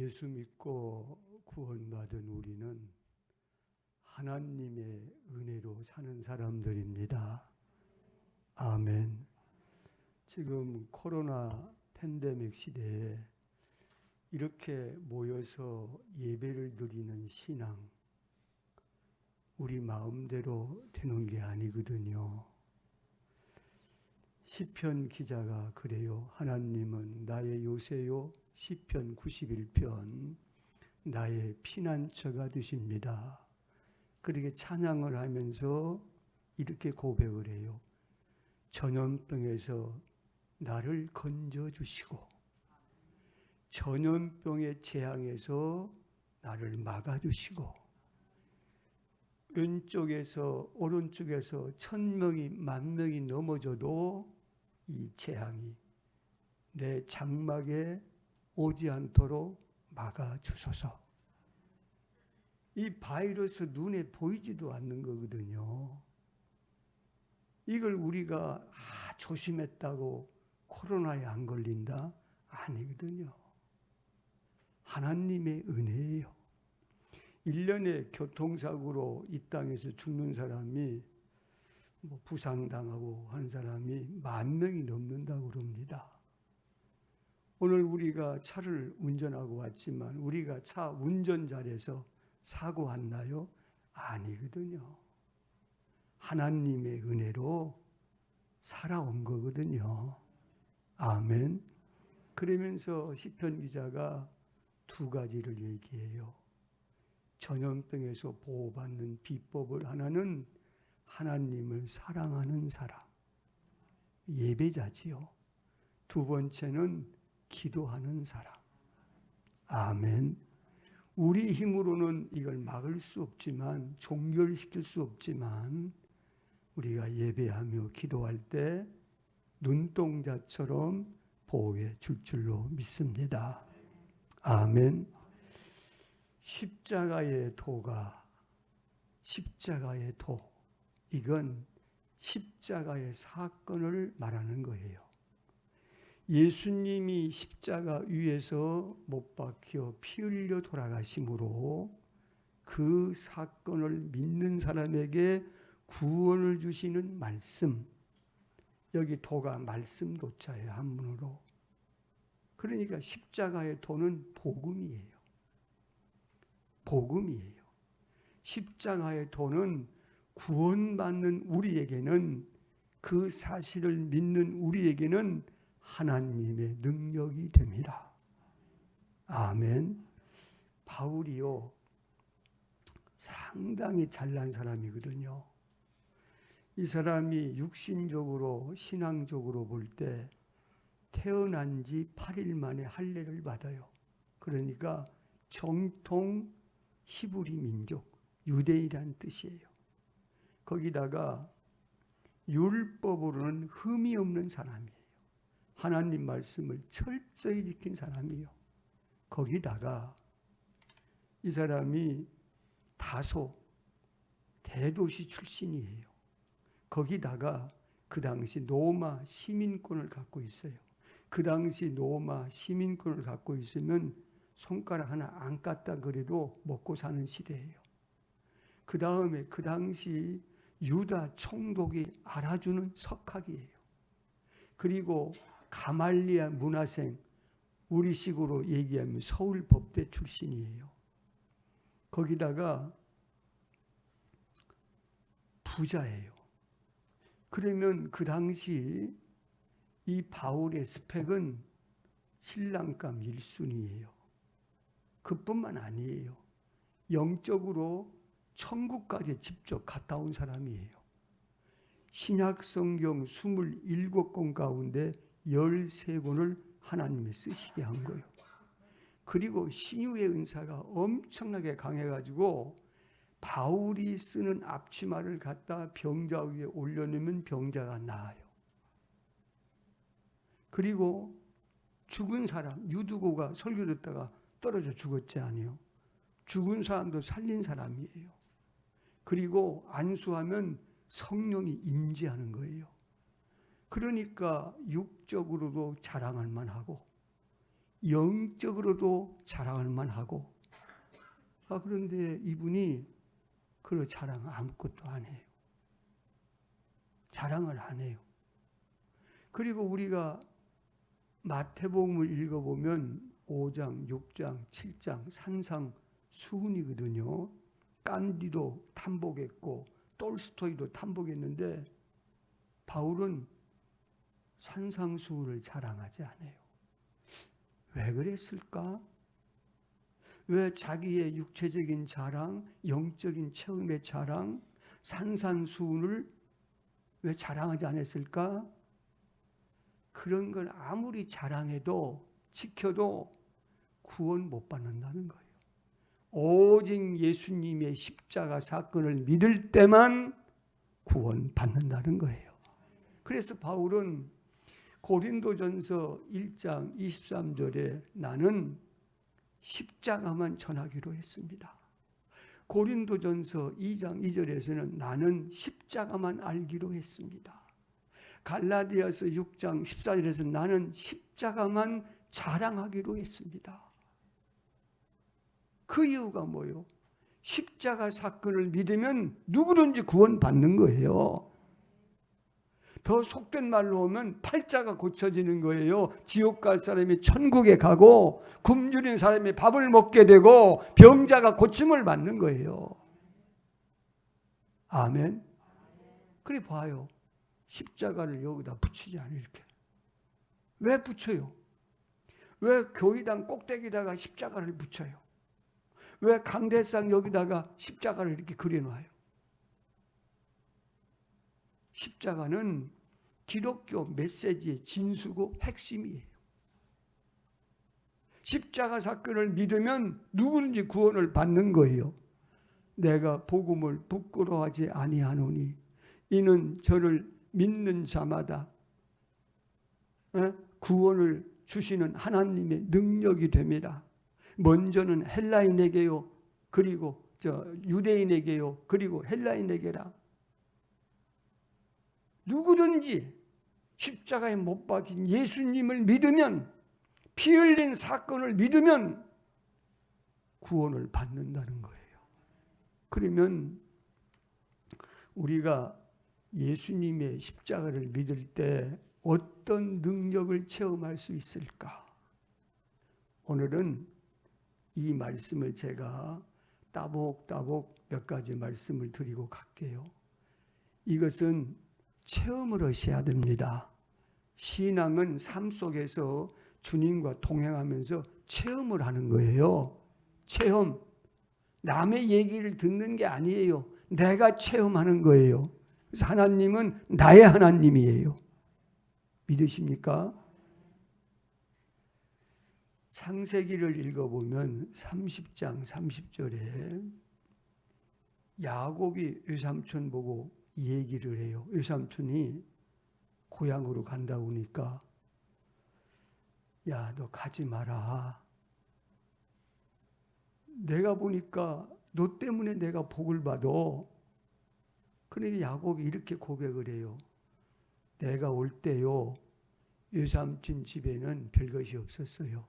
예수 믿고 구원받은 우리는 하나님의 은혜로 사는 사람들입니다. 아멘. 지금 코로나 팬데믹 시대에 이렇게 모여서 예배를 드리는 신앙, 우리 마음대로 되는 게 아니거든요. 시편 기자가 그래요. 하나님은 나의 요새요. 시편 91편 나의 피난처가 되십니다. 그렇게 찬양을 하면서 이렇게 고백을 해요. 전염병에서 나를 건져주시고 전염병의 재앙에서 나를 막아주시고 왼쪽에서 오른쪽에서 1000명이 10,000명이 넘어져도 이 재앙이 내 장막에 오지 않도록 막아주소서. 이 바이러스 눈에 보이지도 않는 거거든요. 이걸 우리가 조심했다고 코로나에 안 걸린다? 아니거든요. 하나님의 은혜예요. 1년에 교통사고로 이 땅에서 죽는 사람이 부상당하고 한 사람이 10,000명이 넘는다고 그럽니다. 오늘 우리가 차를 운전하고 왔지만 우리가 차 운전 잘해서 사고 왔나요? 아니거든요. 하나님의 은혜로 살아온 거거든요. 아멘. 그러면서 시편 기자가 두 가지를 얘기해요. 전염병에서 보호받는 비법을 하나는 하나님을 사랑하는 사람, 예배자지요. 두 번째는 기도하는 사람. 아멘. 우리 힘으로는 이걸 막을 수 없지만, 종결시킬 수 없지만 우리가 예배하며 기도할 때 눈동자처럼 보호해 줄 줄로 믿습니다. 아멘. 십자가의 도가, 십자가의 도, 이건 십자가의 사건을 말하는 거예요. 예수님이 십자가 위에서 못 박혀 피 흘려 돌아가심으로 그 사건을 믿는 사람에게 구원을 주시는 말씀. 여기 도가 말씀 도자예요, 한문으로. 그러니까 십자가의 도는 복음이에요. 복음이에요. 십자가의 도는 구원받는 우리에게는, 그 사실을 믿는 우리에게는 하나님의 능력이 됩니다. 아멘. 바울이요, 상당히 잘난 사람이거든요. 이 사람이 육신적으로, 신앙적으로 볼 때 태어난 지 8일 만에 할례를 받아요. 그러니까 정통 히브리 민족, 유대인이란 뜻이에요. 거기다가 율법으로는 흠이 없는 사람이에요. 하나님 말씀을 철저히 지킨 사람이에요. 거기다가 이 사람이 다소 대도시 출신이에요. 거기다가 그 당시 로마 시민권을 갖고 있어요. 그 당시 로마 시민권을 갖고 있으면 손가락 하나 안 깠다 그래도 먹고 사는 시대예요. 그 다음에 그 당시 유다 총독이 알아주는 석학이에요. 그리고 가말리아 문화생, 우리식으로 얘기하면 서울법대 출신이에요. 거기다가 부자예요. 그러면 그 당시 이 바울의 스펙은 신랑감 1순위예요. 그뿐만 아니에요. 영적으로 천국까지 직접 갔다 온 사람이에요. 신약 성경 27권 가운데 13권을 하나님이 쓰시게 한 거예요. 그리고 신유의 은사가 엄청나게 강해가지고 바울이 쓰는 앞치마를 갖다 병자 위에 올려놓으면 병자가 나아요. 그리고 죽은 사람, 유두고가 설교 듣다가 떨어져 죽었지 아니요. 죽은 사람도 살린 사람이에요. 그리고 안수하면 성령이 임재하는 거예요. 그러니까 육적으로도 자랑할 만하고 영적으로도 자랑할 만하고, 그런데 이분이 그런 자랑 아무것도 안 해요. 자랑을 안 해요. 그리고 우리가 마태복음을 읽어보면 5장, 6장, 7장 산상수훈이거든요. 깐디도 탐복했고 톨스토이도 탐복했는데 바울은 산상수훈을 자랑하지 않아요. 왜 그랬을까? 왜 자기의 육체적인 자랑, 영적인 체험의 자랑, 산상수훈을 왜 자랑하지 않았을까? 그런 걸 아무리 자랑해도 지켜도 구원 못 받는다는 거예요. 오직 예수님의 십자가 사건을 믿을 때만 구원 받는다는 거예요. 그래서 바울은 고린도전서 1장 23절에 나는 십자가만 전하기로 했습니다. 고린도전서 2장 2절에서는 나는 십자가만 알기로 했습니다. 갈라디아서 6장 14절에서 나는 십자가만 자랑하기로 했습니다. 그 이유가 뭐예요? 십자가 사건을 믿으면 누구든지 구원받는 거예요. 더 속된 말로 하면 팔자가 고쳐지는 거예요. 지옥 갈 사람이 천국에 가고 굶주린 사람이 밥을 먹게 되고 병자가 고침을 받는 거예요. 아멘. 그래 봐요. 십자가를 여기다 붙이지 않아요. 이렇게. 왜 붙여요? 왜 교회당 꼭대기다가 십자가를 붙여요? 왜 강대상 여기다가 십자가를 이렇게 그려놔요? 십자가는 기독교 메시지의 진수고 핵심이에요. 십자가 사건을 믿으면 누구든지 구원을 받는 거예요. 내가 복음을 부끄러워하지 아니하노니 이는 저를 믿는 자마다 구원을 주시는 하나님의 능력이 됩니다. 먼저는 헬라인에게요, 그리고 유대인에게요, 그리고 헬라인에게라. 누구든지 십자가에 못 박힌 예수님을 믿으면, 피 흘린 사건을 믿으면 구원을 받는다는 거예요. 그러면 우리가 예수님의 십자가를 믿을 때 어떤 능력을 체험할 수 있을까? 오늘은 이 말씀을 제가 따복따복 몇 가지 말씀을 드리고 갈게요. 이것은 체험을 하셔야 됩니다. 신앙은 삶 속에서 주님과 동행하면서 체험을 하는 거예요. 체험. 남의 얘기를 듣는 게 아니에요. 내가 체험하는 거예요. 그래서 하나님은 나의 하나님이에요. 믿으십니까? 창세기를 읽어보면 30장 30절에 야곱이 외삼촌 보고 얘기를 해요. 외삼촌이 고향으로 간다고 하니까 야, 너 가지 마라. 내가 보니까 너 때문에 내가 복을 받아. 그러니까 야곱이 이렇게 고백을 해요. 내가 올 때요, 외삼촌 집에는 별것이 없었어요.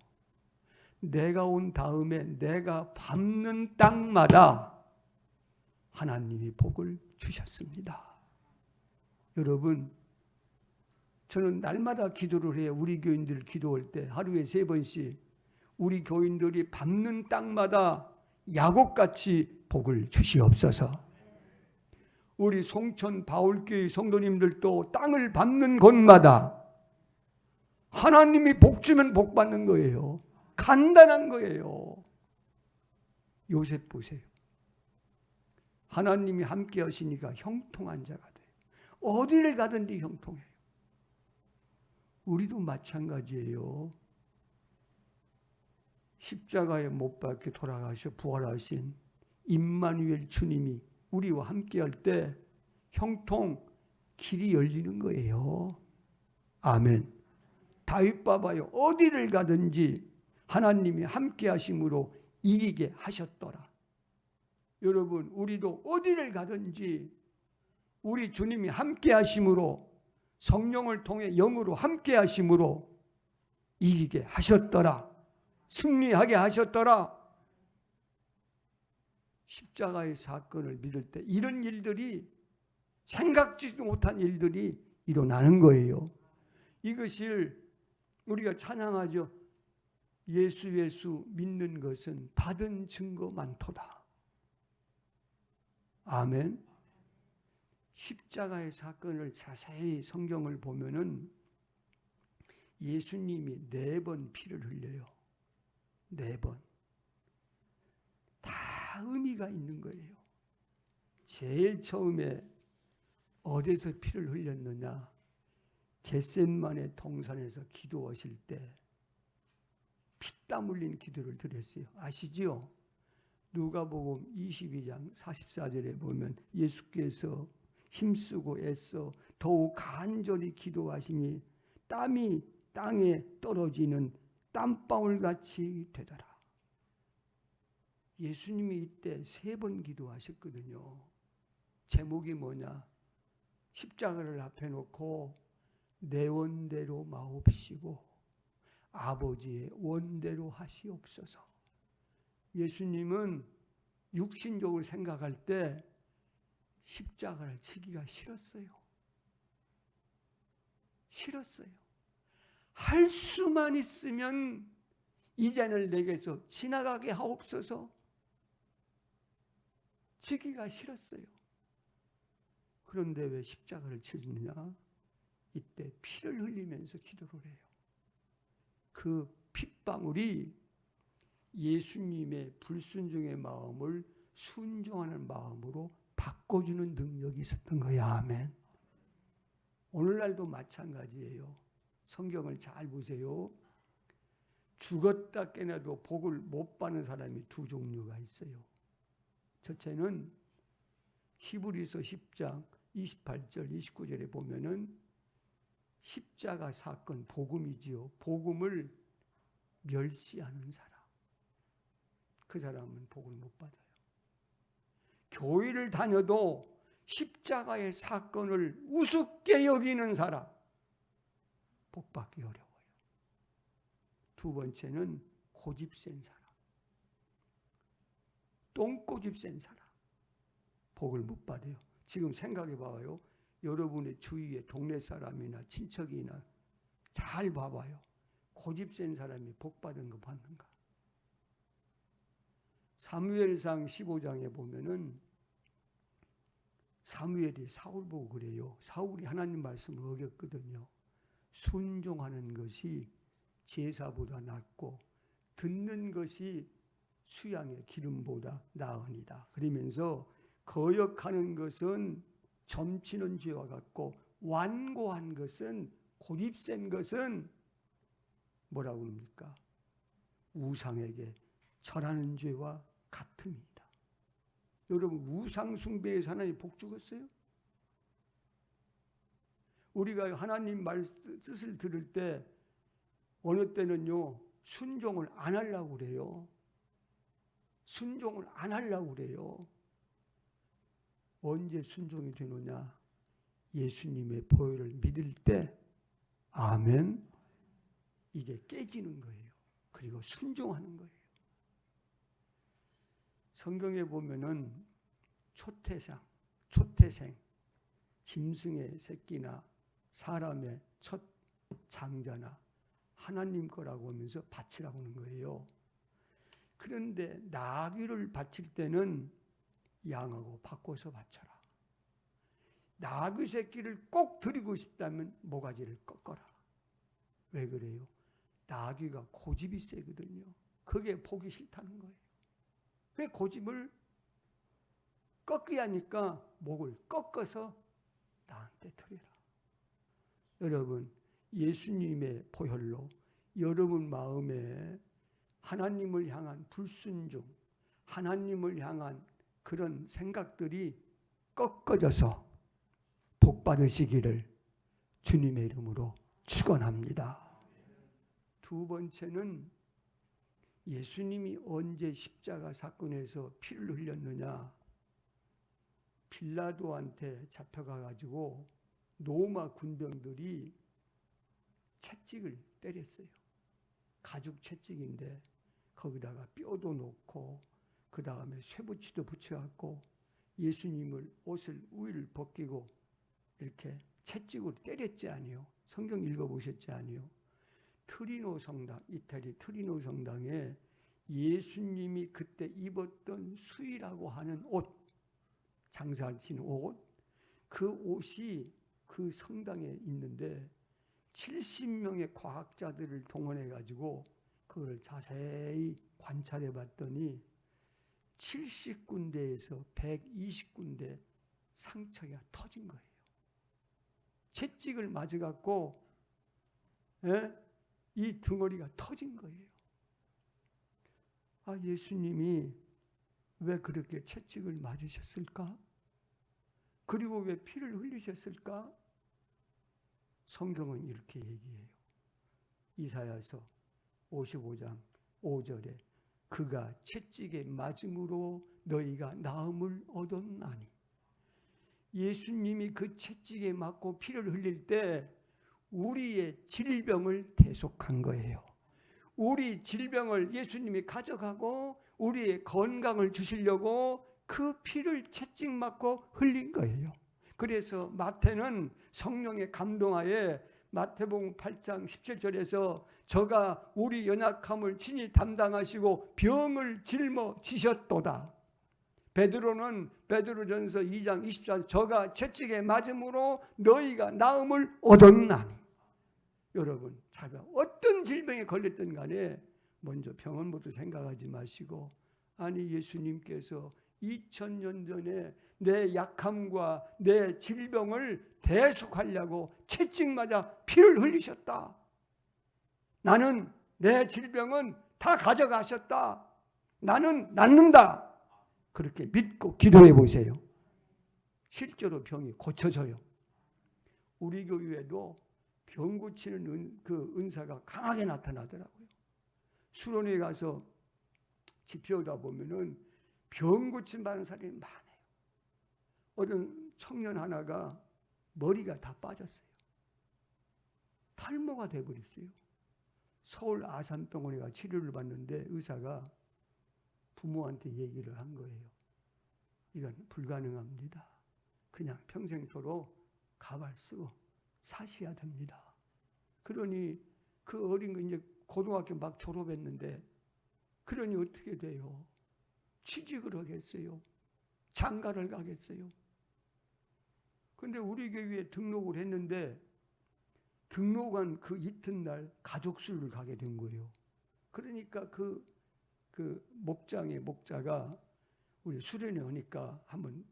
내가 온 다음에 내가 밟는 땅마다 하나님이 복을 주셨습니다. 여러분, 저는 날마다 기도를 해요. 우리 교인들 기도할 때 하루에 3번씩 우리 교인들이 밟는 땅마다 야곱같이 복을 주시옵소서. 우리 송천 바울교회 성도님들도 땅을 밟는 곳마다 하나님이 복 주면 복 받는 거예요. 간단한 거예요. 요셉 보세요. 하나님이 함께 하시니까 형통한 자가 돼요. 어디를 가든지 형통해요. 우리도 마찬가지예요. 십자가에 못 박혀 돌아가셔 부활하신 임마누엘 주님이 우리와 함께 할 때 형통, 길이 열리는 거예요. 아멘. 다윗 봐봐요. 어디를 가든지 하나님이 함께 하심으로 이기게 하셨더라. 여러분, 우리도 어디를 가든지 우리 주님이 함께 하심으로, 성령을 통해 영으로 함께 하심으로 이기게 하셨더라. 승리하게 하셨더라. 십자가의 사건을 믿을 때 이런 일들이, 생각지도 못한 일들이 일어나는 거예요. 이것을 우리가 찬양하죠. 예수 예수 믿는 것은 받은 증거 많도다. 아멘. 십자가의 사건을 자세히 성경을 보면은 예수님이 4번 피를 흘려요. 4번. 다 의미가 있는 거예요. 제일 처음에 어디서 피를 흘렸느냐? 겟세마네 동산에서 기도하실 때 피땀 흘린 기도를 드렸어요. 아시지요? 누가복음 22장 44절에 보면 예수께서 힘쓰고 애써 더욱 간절히 기도하시니 땀이 땅에 떨어지는 땀방울같이 되더라. 예수님이 이때 3번 기도하셨거든요. 제목이 뭐냐? 십자가를 앞에 놓고 내 원대로 마옵시고 아버지의 원대로 하시옵소서. 예수님은 육신적으로 생각할 때 십자가를 지기가 싫었어요. 싫었어요. 할 수만 있으면 이 잔을 내게서 지나가게 하옵소서. 지기가 싫었어요. 그런데 왜 십자가를 치느냐? 이때 피를 흘리면서 기도를 해요. 그 핏방울이 예수님의 불순종의 마음을 순종하는 마음으로 바꿔주는 능력이 있었던 거야. 아멘. 오늘날도 마찬가지예요. 성경을 잘 보세요. 죽었다 깨나도 복을 못 받는 사람이 2 종류가 있어요. 첫째는 히브리서 10장 28절 29절에 보면은 십자가 사건, 복음이지요. 복음을 멸시하는 사람. 그 사람은 복을 못 받아요. 교회를 다녀도 십자가의 사건을 우습게 여기는 사람, 복 받기 어려워요. 2번째는 고집센 사람, 똥고집 센 사람, 복을 못 받아요. 지금 생각해 봐요. 여러분의 주위에 동네 사람이나 친척이나 잘 봐봐요. 고집센 사람이 복 받은 거 받는가? 사무엘상 15장에 보면은 사무엘이 사울 보고 그래요. 사울이 하나님 말씀을 어겼거든요. 순종하는 것이 제사보다 낫고 듣는 것이 수양의 기름보다 나으니라. 그러면서 거역하는 것은 점치는 죄와 같고 완고한 것은, 고집센 것은 뭐라고 합니까? 우상에게 절하는 죄와 같음이다. 여러분, 우상 숭배에서 하나님 복 주겠어요? 우리가 하나님 말 뜻을 들을 때 어느 때는요 순종을 안 하려고 그래요. 순종을 안 하려고 그래요. 언제 순종이 되느냐? 예수님의 보혈을 믿을 때, 아멘, 이게 깨지는 거예요. 그리고 순종하는 거예요. 성경에 보면은 초태생, 짐승의 새끼나 사람의 첫 장자나 하나님 거라고 하면서 바치라고 하는 거예요. 그런데 나귀를 바칠 때는 양하고 바꿔서 바쳐라. 나귀 새끼를 꼭 드리고 싶다면 모가지를 꺾어라. 왜 그래요? 나귀가 고집이 세거든요. 그게 보기 싫다는 거예요. 왜 고집을 꺾기 하니까 목을 꺾어서 나한테 드려라. 여러분, 예수님의 보혈로 여러분 마음에 하나님을 향한 불순종, 하나님을 향한 그런 생각들이 꺾어져서 복 받으시기를 주님의 이름으로 축원합니다. 2번째는 예수님이 언제 십자가 사건에서 피를 흘렸느냐? 빌라도한테 잡혀가가지고 로마 군병들이 채찍을 때렸어요. 가죽 채찍인데 거기다가 뼈도 놓고 그 다음에 쇠붙이도 붙여갖고 예수님을 옷을 위를 벗기고 이렇게 채찍으로 때렸지 아니요. 성경 읽어보셨지 아니요. 트리노 성당, 이태리 트리노 성당에 예수님이 그때 입었던 수의라고 하는 옷, 장사하시는 옷, 그 옷이 그 성당에 있는데 70명의 과학자들을 동원해 가지고 그걸 자세히 관찰해 봤더니 70군데에서 120군데 상처가 터진 거예요. 채찍을 맞아갖고 이 덩어리가 터진 거예요. 아, 예수님이 왜 그렇게 채찍을 맞으셨을까? 그리고 왜 피를 흘리셨을까? 성경은 이렇게 얘기해요. 이사야서 55장 5절에 그가 채찍에 맞음으로 너희가 나음을 얻었나니. 예수님이 그 채찍에 맞고 피를 흘릴 때 우리의 질병을 대속한 거예요. 우리 질병을 예수님이 가져가고 우리의 건강을 주시려고 그 피를 채찍 맞고 흘린 거예요. 그래서 마태는 성령의 감동하에 마태복음 8장 17절에서 저가 우리 연약함을 친히 담당하시고 병을 짊어지셨도다. 베드로는 베드로전서 2장 24절 저가 채찍에 맞음으로 너희가 나음을 얻었나니. 여러분, 자가 어떤 질병에 걸렸든 간에 먼저 병원부터 생각하지 마시고, 아니 예수님께서 2000년 전에 내 약함과 내 질병을 대속하려고 채찍 맞아 피를 흘리셨다. 나는 내 질병은 다 가져가셨다. 나는 낫는다. 그렇게 믿고 기도해 보세요. 실제로 병이 고쳐져요. 우리 교회에도 병 고치는 그 은사가 강하게 나타나더라고요. 수련회에 가서 집회하다 보면은 병 고침받는 사람이 많아요. 어떤 청년 하나가 머리가 다 빠졌어요. 탈모가 돼버렸어요. 서울 아산병원에 치료를 받는데 의사가 부모한테 얘기를 한 거예요. 이건 불가능합니다. 그냥 평생토록 가발 쓰고 사셔야 됩니다. 그러니 그 어린 거 이제 고등학교 막 졸업했는데 그러니 어떻게 돼요? 취직을 하겠어요? 장가를 가겠어요? 근데 우리 교회에 등록을 했는데 등록한 그 이튿날 가족수를 가게 된 거예요. 그러니까 그 목장의 목자가 우리 수련회 오니까 한번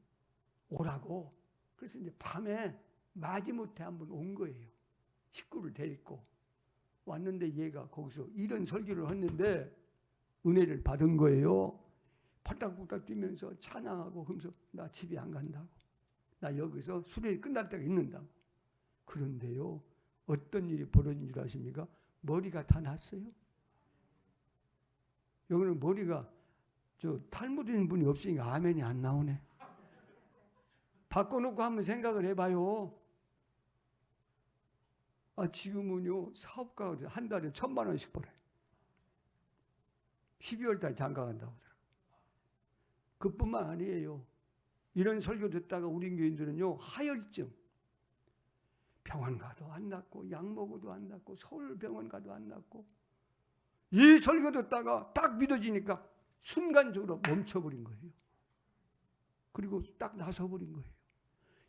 오라고. 그래서 이제 밤에 마지못해 한번 온 거예요. 식구를 데리고 왔는데 얘가 거기서 이런 설교를 했는데 은혜를 받은 거예요. 팔딱팔딱 뛰면서 찬양하고 그러면서 나 집에 안 간다고. 나 여기서 수련회 끝날 때가 있는다고. 그런데요, 어떤 일이 벌어진 줄 아십니까? 머리가 다 났어요. 여기는 머리가 탈모된 분이 없으니까 아멘이 안 나오네. 바꿔놓고 한번 생각을 해봐요. 아, 지금은요 사업가가 한 달에 1,000만 원씩 벌어요. 12월 달 장가 간다고 하더라고요. 그뿐만 아니에요. 이런 설교 듣다가 우리 교인들은요 하혈증, 병원 가도 안 낫고 약 먹어도 안 낫고 서울 병원 가도 안 낫고, 이 설교 듣다가 딱 믿어지니까 순간적으로 멈춰버린 거예요. 그리고 딱 나서버린 거예요.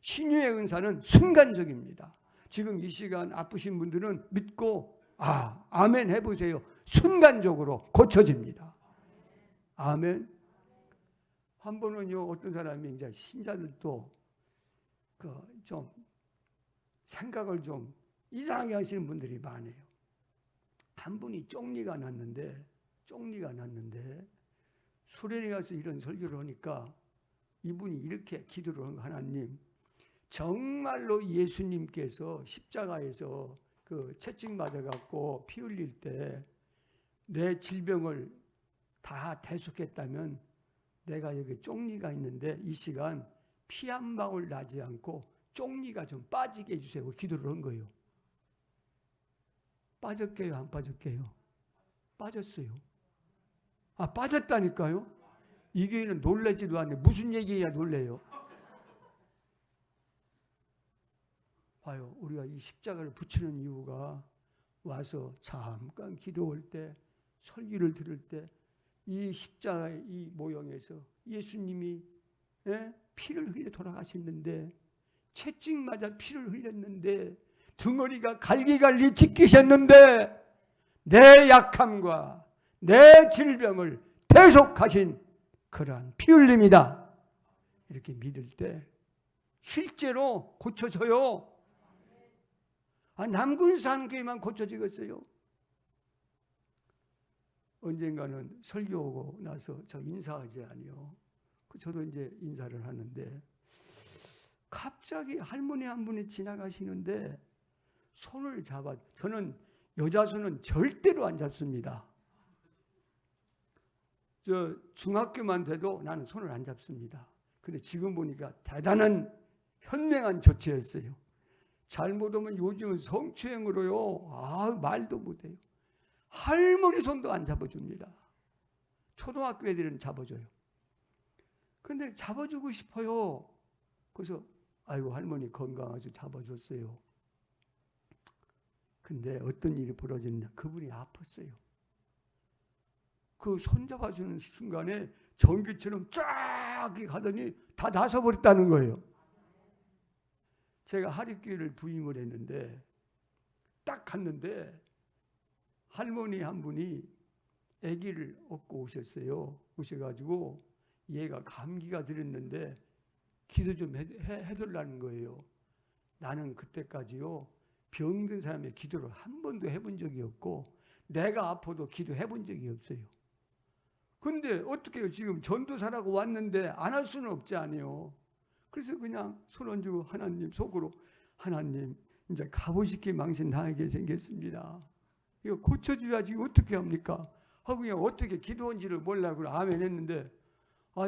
신유의 은사는 순간적입니다. 지금 이 시간 아프신 분들은 믿고 아멘 해보세요. 순간적으로 고쳐집니다. 아멘. 한 번은요 어떤 사람이 이제 신자들도 좀 생각을 좀 이상하게 하시는 분들이 많아요. 한 분이 쪽리가 났는데 수련회 가서 이런 설교를 하니까 이분이 이렇게 기도를 한 거, 하나님, 정말로 예수님께서 십자가에서 그 채찍 맞아갖고 피 흘릴 때 내 질병을 다 대속했다면 내가 여기 쪽리가 있는데 이 시간 피 한 방울 나지 않고 쪽리가 좀 빠지게 해주세요. 기도를 한 거예요. 빠졌게요? 안 빠졌게요? 빠졌어요. 빠졌다니까요. 이 교회는 놀라지도 않네. 무슨 얘기해야 놀래요. 봐요. 우리가 이 십자가를 붙이는 이유가 와서 잠깐 기도할 때, 설교를 들을 때 이 십자가의 이 모형에서 예수님이 피를 흘려 돌아가셨는데, 채찍 맞아 피를 흘렸는데, 덩어리가 갈기갈기 찢기셨는데 내 약함과 내 질병을 대속하신 그러한 피 흘림이다. 이렇게 믿을 때 실제로 고쳐져요. 남군산교회만 고쳐지겠어요? 언젠가는 설교하고 나서 저 인사하지 아니요. 저도 이제 인사를 하는데 갑자기 할머니 한 분이 지나가시는데 손을 잡아, 저는 여자 손은 절대로 안 잡습니다. 저 중학교만 돼도 나는 손을 안 잡습니다. 근데 지금 보니까 대단한 현명한 조치였어요. 잘못하면 요즘은 성추행으로요. 말도 못해요. 할머니 손도 안 잡아줍니다. 초등학교 애들은 잡아줘요. 근데 잡아주고 싶어요. 그래서 아이고 할머니 건강하셔서 잡아줬어요. 근데 어떤 일이 벌어졌냐. 그분이 아팠어요. 그 손 잡아주는 순간에 전기처럼 쫙 가더니 다 나서버렸다는 거예요. 제가 하립교회를 부임을 했는데 딱 갔는데 할머니 한 분이 아기를 업고 오셨어요. 오셔가지고 얘가 감기가 들었는데 기도 좀 해달라는 거예요. 나는 그때까지요 병든 사람의 기도를 한 번도 해본 적이 없고 내가 아파도 기도해 본 적이 없어요. 근데 어떻게 해요? 지금 전도사라고 왔는데 안 할 수는 없지 않아요. 그래서 그냥 손 얹고 하나님 속으로 하나님 이제 가보시게 망신 당하게 생겼습니다. 이거 고쳐줘야지 어떻게 합니까? 하고 그냥 어떻게 기도한지를 몰라고 아멘 했는데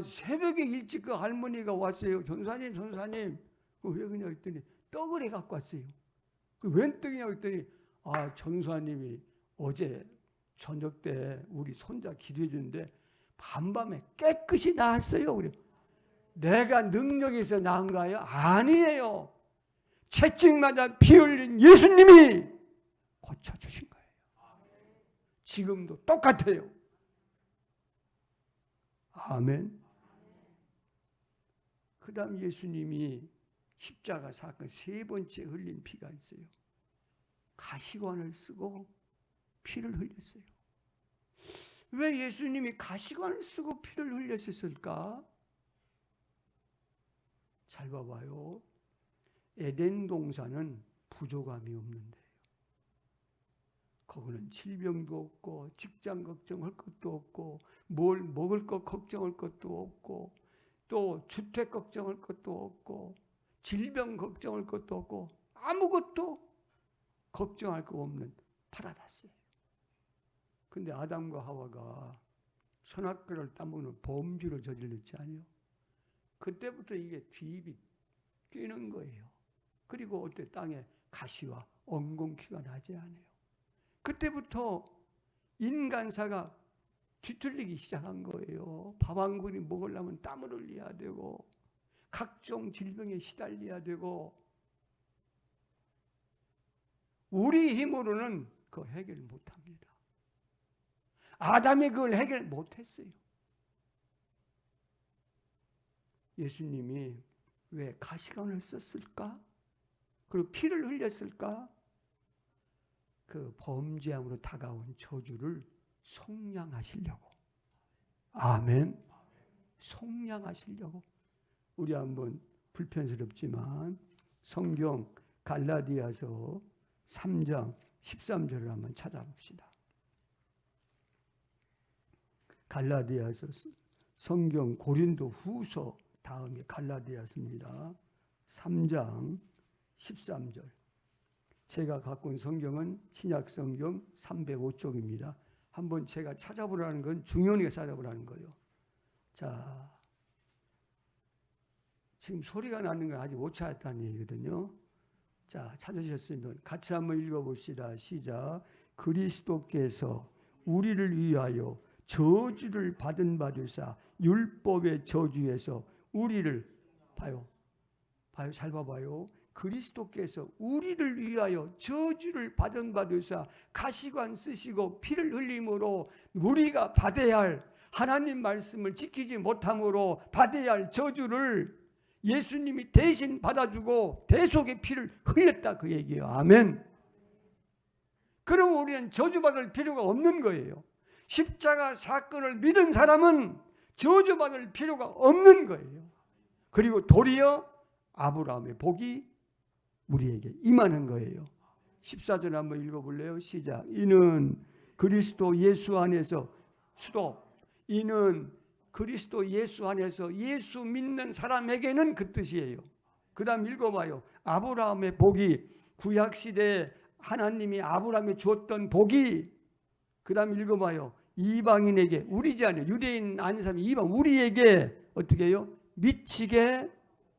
새벽에 일찍 그 할머니가 왔어요. 전사님 왜 그냐 했더니 떡을 해 갖고 왔어요. 웬 떡이냐고 했더니 전사님이 어제 저녁 때 우리 손자 기도해 주는데 밤밤에 깨끗이 나았어요. 그래. 내가 능력이 있어 나은가요? 아니에요. 채찍 맞아 피 흘린 예수님이 고쳐주신 거예요. 지금도 똑같아요. 아멘. 그 다음 예수님이 십자가 사건 세 번째 흘린 피가 있어요. 가시관을 쓰고 피를 흘렸어요. 왜 예수님이 가시관을 쓰고 피를 흘렸을까? 잘 봐봐요. 에덴 동산은 부족함이 없는데요. 거기는 질병도 없고 직장 걱정할 것도 없고 뭘 먹을 것 걱정할 것도 없고 또 주택 걱정할 것도 없고 질병 걱정할 것도 없고 아무것도 걱정할 거 없는 파라다스예요. 근데 아담과 하와가 선악과를 따먹는 범죄를 저질렀지 아니요. 그때부터 이게 뒤입이 끼는 거예요. 그리고 어때 땅에 가시와 엉겅퀴가 나지 않아요. 그때부터 인간사가 뒤틀리기 시작한 거예요. 밥 한 그릇 먹으려면 땀을 흘려야 되고 각종 질병에 시달려야 되고 우리 힘으로는 그거 해결 못합니다. 아담이 그걸 해결 못했어요. 예수님이 왜 가시관을 썼을까? 그리고 피를 흘렸을까? 그 범죄함으로 다가온 저주를 속량하시려고. 아멘. 속량하시려고. 우리 한번 불편스럽지만 성경 갈라디아서 3장 13절을 한번 찾아봅시다. 갈라디아서 성경 고린도 후서 다음에 갈라디아서입니다. 3장 13절. 제가 갖고 온 성경은 신약 성경 305쪽입니다. 한번 제가 찾아보라는 건 중요하게 찾아보라는 거예요. 자, 지금 소리가 나는 건 아직 못 찾았다는 얘기거든요. 자, 찾으셨으면 같이 한번 읽어봅시다. 시작. 그리스도께서 우리를 위하여 저주를 받은 바 되사 율법의 저주에서 우리를 봐요. 잘 봐봐요. 그리스도께서 우리를 위하여 저주를 받은 바 되사 가시관 쓰시고 피를 흘림으로 우리가 받아야 할 하나님 말씀을 지키지 못함으로 받아야 할 저주를 예수님이 대신 받아주고 대속의 피를 흘렸다 그 얘기예요. 아멘. 그럼 우리는 저주받을 필요가 없는 거예요. 십자가 사건을 믿은 사람은 저주받을 필요가 없는 거예요. 그리고 도리어 아브라함의 복이 우리에게 임하는 거예요. 14절 한번 읽어볼래요? 시작. 이는 그리스도 예수 안에서 이는 그리스도 예수 안에서 예수 믿는 사람에게는 그 뜻이에요. 그 다음 읽어봐요. 아브라함의 복이 구약시대에 하나님이 아브라함에 주었던 복이 그 다음 읽어봐요. 이방인에게 우리지 않아요. 유대인 아닌 사람 이방 우리에게 어떻게 해요? 미치게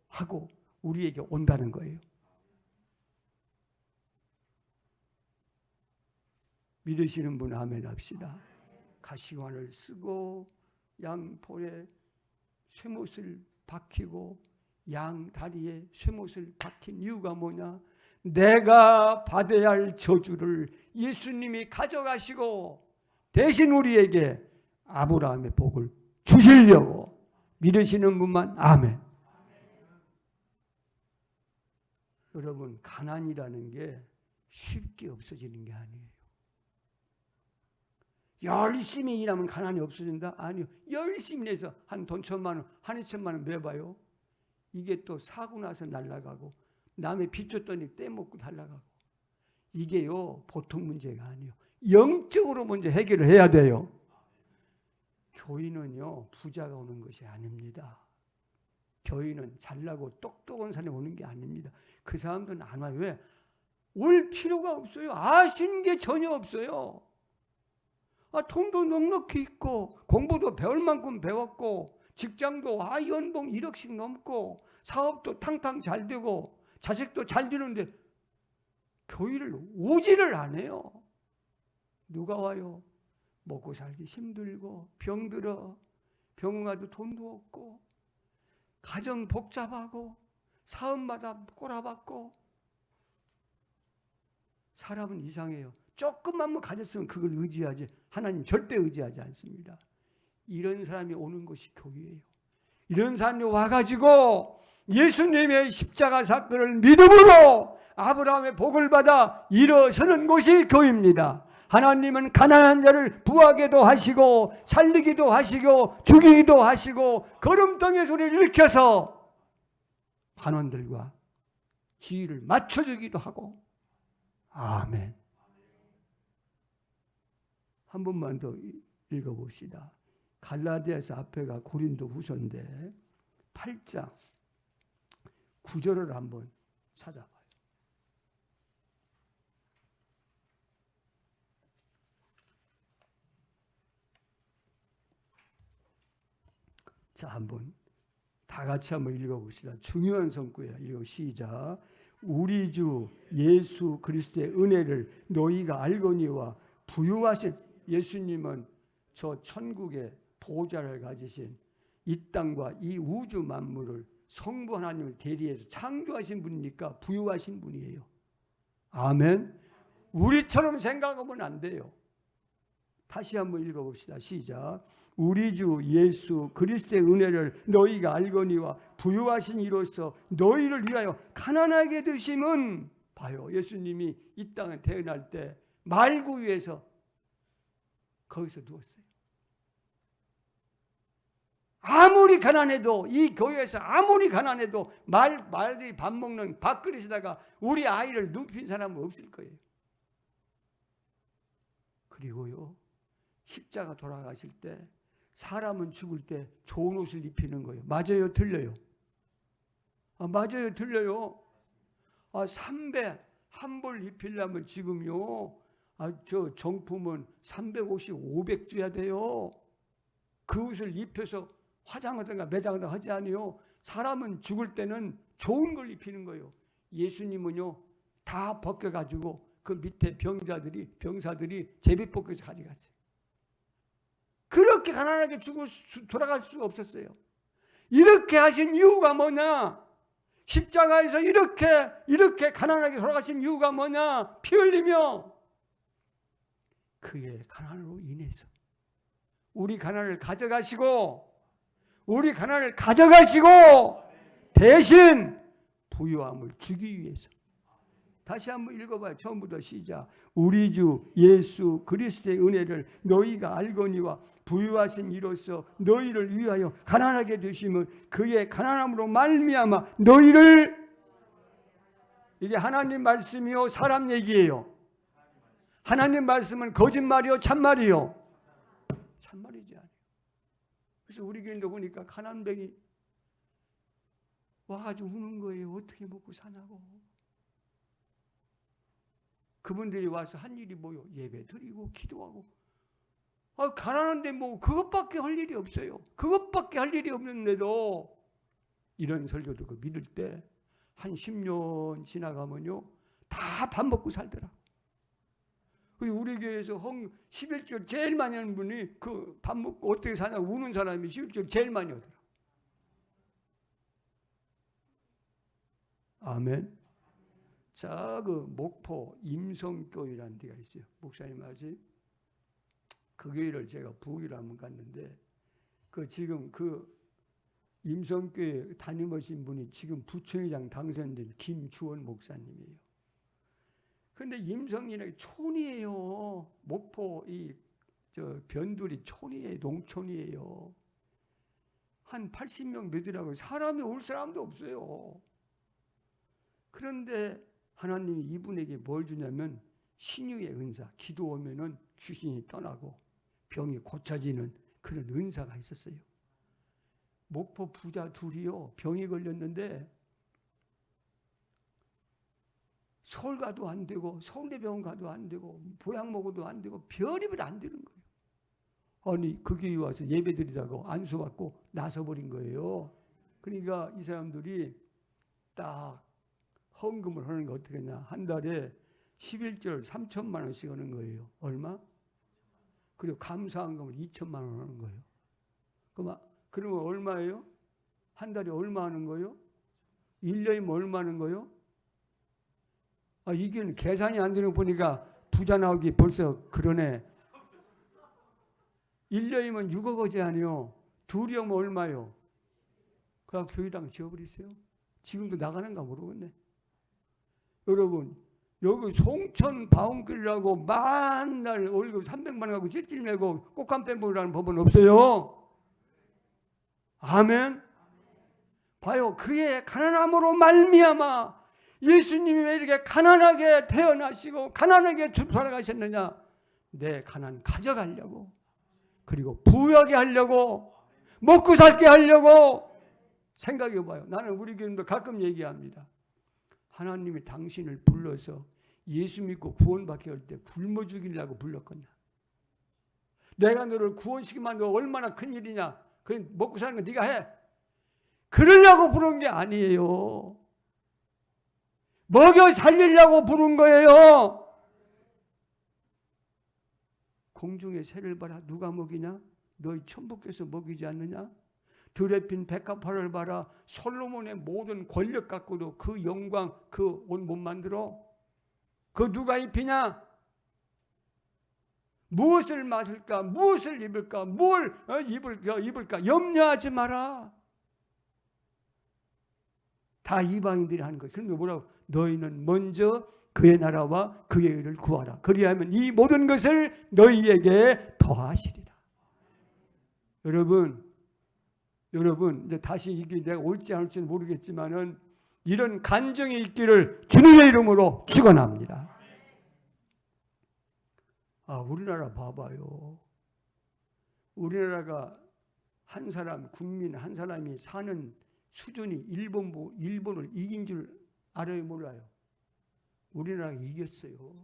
하고 우리에게 온다는 거예요. 믿으시는 분 아멘 합시다. 가시관을 쓰고 양볼에 쇠못을 박히고 양 다리에 쇠못을 박힌 이유가 뭐냐? 내가 받아야 할 저주를 예수님이 가져가시고 대신 우리에게 아브라함의 복을 주시려고. 믿으시는 분만 아멘. 여러분, 가난이라는 게 쉽게 없어지는 게 아니에요. 열심히 일하면 가난이 없어진다? 아니요. 열심히 해서 한 돈 1,000만 원, 한 2,000만 원 매봐요. 이게 또 사고 나서 날아가고 남의 빚줬더니 떼먹고 날아가고. 이게요 보통 문제가 아니에요. 영적으로 먼저 해결을 해야 돼요. 교인은요 부자가 오는 것이 아닙니다. 교인은 잘나고 똑똑한 사람이 오는 게 아닙니다. 그 사람들은 안 와요. 왜? 올 필요가 없어요. 아쉬운 게 전혀 없어요. 돈도 넉넉히 있고 공부도 배울 만큼 배웠고 직장도 연봉 1억씩 넘고 사업도 탕탕 잘 되고 자식도 잘 되는데 교회를 오지를 안 해요. 누가 와요? 먹고 살기 힘들고 병들어 병원 가도 돈도 없고 가정 복잡하고 사업마다 꼬라박고. 사람은 이상해요. 조금만 가졌으면 그걸 의지하지 하나님 절대 의지하지 않습니다. 이런 사람이 오는 것이 교회예요. 이런 사람이 와가지고 예수님의 십자가 사건을 믿음으로 아브라함의 복을 받아 일어서는 곳이 교회입니다. 하나님은 가난한 자를 부하게도 하시고 살리기도 하시고 죽이기도 하시고 거름덩이의 소리를 일으켜서 환원들과 지위를 맞춰주기도 하고. 아멘. 한 번만 더 읽어봅시다. 갈라디아서 앞에가 고린도 후서인데 8장 9절을 한번 찾아봐요. 자, 한번 다 같이 한번 읽어봅시다. 중요한 성구예요. 이거 시작. 우리 주 예수 그리스도의 은혜를 너희가 알거니와 부유하신 예수님은 저 천국의 보좌를 가지신 이 땅과 이 우주 만물을 성부 하나님을 대리해서 창조하신 분이니까 부유하신 분이에요. 아멘. 우리처럼 생각하면 안 돼요. 다시 한번 읽어봅시다. 시작. 우리 주 예수 그리스도의 은혜를 너희가 알거니와 부유하신 이로써 너희를 위하여 가난하게 되심은. 봐요. 예수님이 이 땅에 태어날 때 말구 위에서 거기서 누웠어요. 아무리 가난해도 이 교회에서 아무리 가난해도 말들이 밥 먹는 밥그릇에다가 우리 아이를 눕힌 사람은 없을 거예요. 그리고요 십자가 돌아가실 때 사람은 죽을 때 좋은 옷을 입히는 거예요. 맞아요? 틀려요? 맞아요? 틀려요? 300 한 벌 입히려면 지금요 저 정품은 350, 500 줘야 돼요. 그 옷을 입혀서 화장하든가 매장하든가 하지 아니요. 사람은 죽을 때는 좋은 걸 입히는 거예요. 예수님은요 다 벗겨가지고 그 밑에 병사들이 제비 벗겨서 가져갔어요. 이렇게 가난하게 돌아갈 수가 없었어요. 이렇게 하신 이유가 뭐냐? 십자가에서 이렇게 가난하게 돌아가신 이유가 뭐냐? 피 흘리며 그의 가난으로 인해서 우리 가난을 가져가시고 대신 부유함을 주기 위해서. 다시 한번 읽어봐요. 처음부터 시작. 우리 주 예수 그리스도의 은혜를 너희가 알거니와 부유하신 이로써 너희를 위하여 가난하게 되심은 그의 가난함으로 말미암아 너희를. 이게 하나님 말씀이요 사람 얘기예요. 하나님 말씀은 거짓말이요 참말이요? 참말이지 않아요. 그래서 우리 교인도 보니까 가난뱅이 와가지고 우는 거예요. 어떻게 먹고 사냐고. 그분들이 와서 한 일이 뭐요? 예배 드리고 기도하고. 가난한데 뭐 그것밖에 할 일이 없어요. 그것밖에 할 일이 없는데도 이런 설교도 그 믿을 때 한 10년 지나가면요 다 밥 먹고 살더라고. 우리 교회에서 11절 제일 많이 하는 분이 그 밥 먹고 어떻게 사냐고 우는 사람이 11절 제일 많이 하더라고. 아멘. 자, 그 목포 임성교회라는 데가 있어요. 목사님 아직 그 교회를 제가 부기로 한번 갔는데 지금 임성교회 담임하신 분이 지금 부총회장 당선된 김주원 목사님이에요. 근데 임성이는 촌이에요. 목포 변두리 촌이에요. 농촌이에요. 한 80명 몇이라고 사람이 올 사람도 없어요. 그런데 하나님이 이분에게 뭘 주냐면 신유의 은사, 기도 오면은 귀신이 떠나고 병이 고쳐지는 그런 은사가 있었어요. 목포 부자 둘이요 병이 걸렸는데 서울 가도 안 되고 서울대병원 가도 안 되고 보약 먹어도 안 되고 별의별 안 되는 거예요. 아니 그 교회 와서 예배 드리다가 안수받고 나서버린 거예요. 그러니까 이 사람들이 딱 헌금을 하는 거 어떻게 하냐. 한 달에 11절 3천만 원씩 하는 거예요. 얼마? 그리고 감사헌금을 2천만 원 하는 거예요. 그러면 얼마예요? 한 달에 얼마 하는 거예요? 1년이면 얼마 하는 거예요? 이게 계산이 안 되는 거 보니까 부자 나오기 벌써 그러네. 1년이면 6억 어제 아니요. 둘이 하면 얼마요? 그래서 교회당 지어버렸어요. 지금도 나가는가 모르겠네. 여러분 여기 송천 바운길이라고 만날 월급 300만 원 갖고 찔찔 내고 꼭 한 빼먹으라는 법은 없어요. 아멘. 봐요. 그의 가난함으로 말미암아 예수님이 왜 이렇게 가난하게 태어나시고 가난하게 돌아가셨느냐. 내 가난 가져가려고, 그리고 부유하게 하려고, 먹고 살게 하려고. 생각해 봐요. 나는 우리 교인들 가끔 얘기합니다. 하나님이 당신을 불러서 예수 믿고 구원받게 할 때 굶어 죽이려고 불렀거냐. 내가 너를 구원시키면 너 얼마나 큰 일이냐. 그래 먹고 사는 거 네가 해. 그러려고 부른 게 아니에요. 먹여 살리려고 부른 거예요. 공중의 새를 봐라. 누가 먹이냐? 너희 천부께서 먹이지 않느냐? 들에 핀 백합화를 봐라. 솔로몬의 모든 권력 갖고도 그 영광, 그 옷 못 만들어? 그 누가 입히냐? 무엇을 마실까? 무엇을 입을까? 뭘 입을까? 염려하지 마라. 다 이방인들이 하는 거예요. 그런데 뭐라고? 너희는 먼저 그의 나라와 그의 의를 구하라. 그리하면 이 모든 것을 너희에게 더하시리라. 여러분 이제 다시 이게 내가 올지 안 올지는 모르겠지만은 이런 간증이 있기를 주님의 이름으로 축원합니다. 우리나라 봐봐요. 우리나라가 한 사람, 국민 한 사람이 사는 수준이 일본을 이긴 줄 알아요, 몰라요? 우리나라가 이겼어요.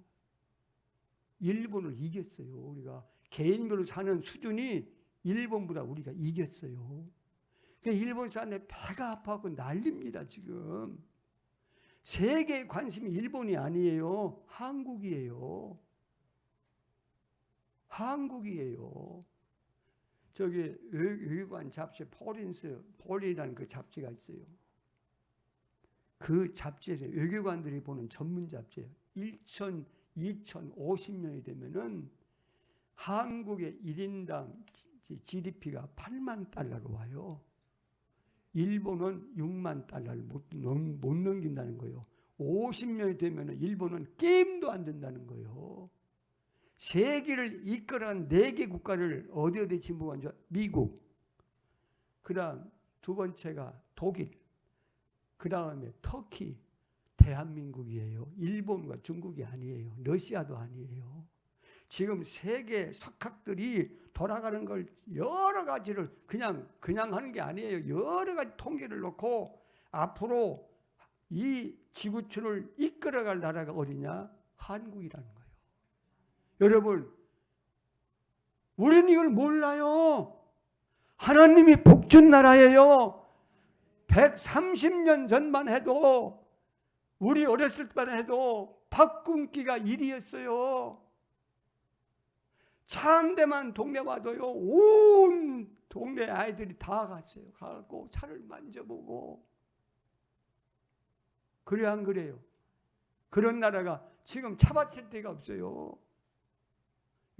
일본을 이겼어요. 우리가 개인별로 사는 수준이 일본보다 우리가 이겼어요. 일본 사람들 배가 아파갖고 난립니다, 지금. 세계의 관심이 일본이 아니에요. 한국이에요. 한국이에요. 저기 외교관 잡지 폴이라는 그 잡지가 있어요. 그 잡지에서 외교관들이 보는 전문 잡지예요. 2050년이 되면은 한국의 1인당 GDP가 8만 달러로 와요. 일본은 6만 달러를 못 넘긴다는 거예요. 50년이 되면 일본은 게임도 안 된다는 거예요. 세계를 이끌어간 4개 국가를 어디 침범한 줄? 미국. 그 다음 두 번째가 독일. 그 다음에 터키. 대한민국이에요. 일본과 중국이 아니에요. 러시아도 아니에요. 지금 세계 석학들이 돌아가는 걸 여러 가지를 그냥 하는 게 아니에요. 여러 가지 통계를 놓고 앞으로 이 지구촌을 이끌어갈 나라가 어디냐? 한국이라는 거예요. 여러분, 우리는 이걸 몰라요. 하나님이 복준 나라예요. 130년 전만 해도, 우리 어렸을 때만 해도 바꾼기가 일이었어요. 차 한 대만 동네 와도요, 온 동네 아이들이 다 갔어요. 가고 차를 만져보고. 그래 안 그래요? 그런 나라가 지금 차 바칠 데가 없어요.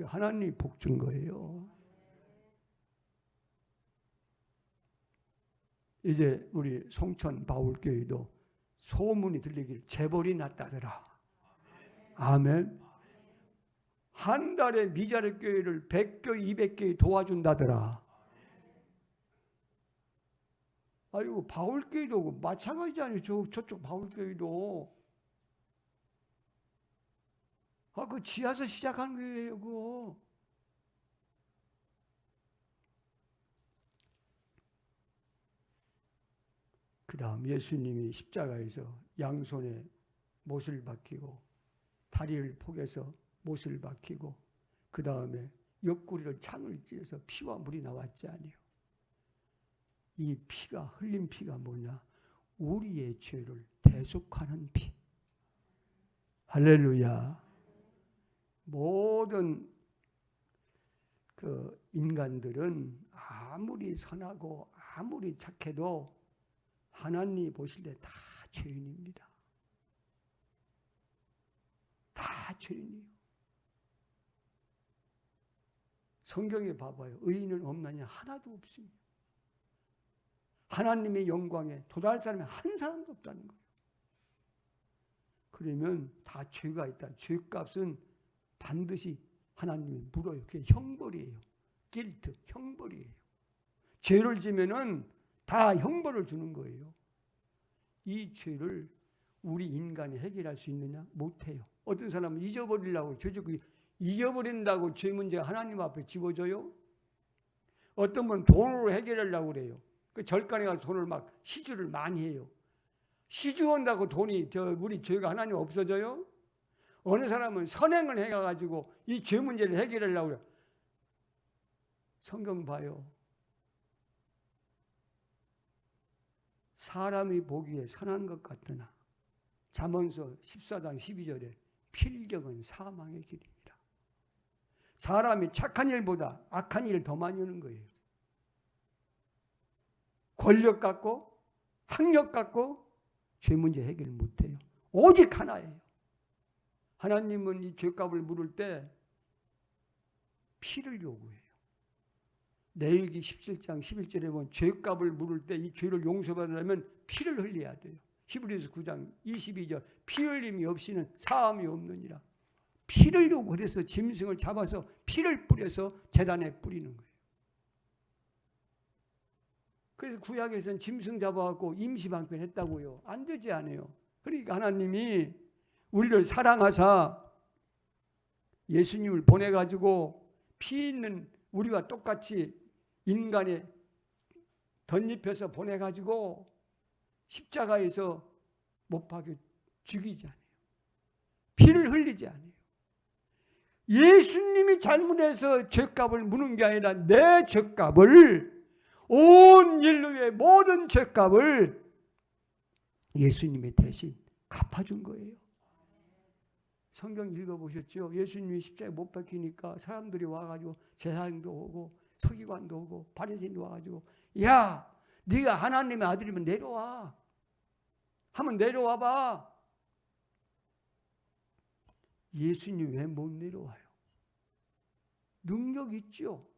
하나님이 복 준 거예요. 이제 우리 송천 바울교회도 소문이 들리기를 재벌이 났다더라. 아멘. 한 달에 미자립 교회를 100교회, 200교회 도와준다더라. 아이고, 바울교회도 마찬가지잖아요. 저쪽 바울교회도. 그 지하에서 시작한 거예요, 그거. 그 다음 예수님이 십자가에서 양손에 못을 박히고 다리를 포개서 못을 박히고 그 다음에 옆구리를 창을 찌어서 피와 물이 나왔지 아니요. 이 피가, 흘린 피가 뭐냐? 우리의 죄를 대속하는 피. 할렐루야. 모든 그 인간들은 아무리 선하고 아무리 착해도 하나님이 보실 때 다 죄인입니다. 다 죄인이에요. 성경에 봐봐요. 의인은 없느냐? 하나도 없습니다. 하나님의 영광에 도달할 사람이 한 사람도 없다는 거예요. 그러면 다 죄가 있다. 죄값은 반드시 하나님이 물어요. 그게 형벌이에요. 길트, 형벌이에요. 죄를 지면은 다 형벌을 주는 거예요. 이 죄를 우리 인간이 해결할 수 있느냐? 못해요. 어떤 사람은 잊어버리려고 잊어버린다고 죄 문제가 하나님 앞에 집어져요. 어떤 분은 돈으로 해결하려고 그래요. 그 절간에 가서 돈을 막 시주를 많이 해요. 시주한다고 돈이 우리 죄가 하나님 없어져요? 어느 사람은 선행을 해가지고 이 죄 문제를 해결하려고 그래요. 성경 봐요. 사람이 보기에 선한 것 같으나 잠언서 14장 12절에 필경은 사망의 길이니라. 사람이 착한 일보다 악한 일을 더 많이 하는 거예요. 권력 갖고 학력 갖고 죄 문제 해결 못해요. 오직 하나예요. 하나님은 이 죄값을 물을 때 피를 요구해요. 레위기 17장 11절에 보면 죄값을 물을 때 이 죄를 용서받으려면 피를 흘려야 돼요. 히브리서 9장 22절 피 흘림이 없이는 사함이 없느니라. 피를 요구해서 짐승을 잡아서 피를 뿌려서 제단에 뿌리는 거예요. 그래서 구약에서는 짐승 잡아갖고 임시방편 했다고요. 안 되지 않아요. 그러니까 하나님이 우리를 사랑하사 예수님을 보내가지고 피 있는 우리와 똑같이 인간에 덧입혀서 보내가지고 십자가에서 못 박혀 죽이지 않아요. 피를 흘리지 않아요. 예수님이 잘못해서 죄값을 무는 게 아니라 내 죄값을 온 인류의 모든 죄값을 예수님이 대신 갚아준 거예요. 성경 읽어보셨죠? 예수님이 십자가에 못 박히니까 사람들이 와가지고 제사장도 오고 서기관도 오고 바리새인도 와가지고 야, 네가 하나님의 아들이면 내려와. 한번 내려와 봐. 예수님 왜 못 내려와요? 능력 있죠.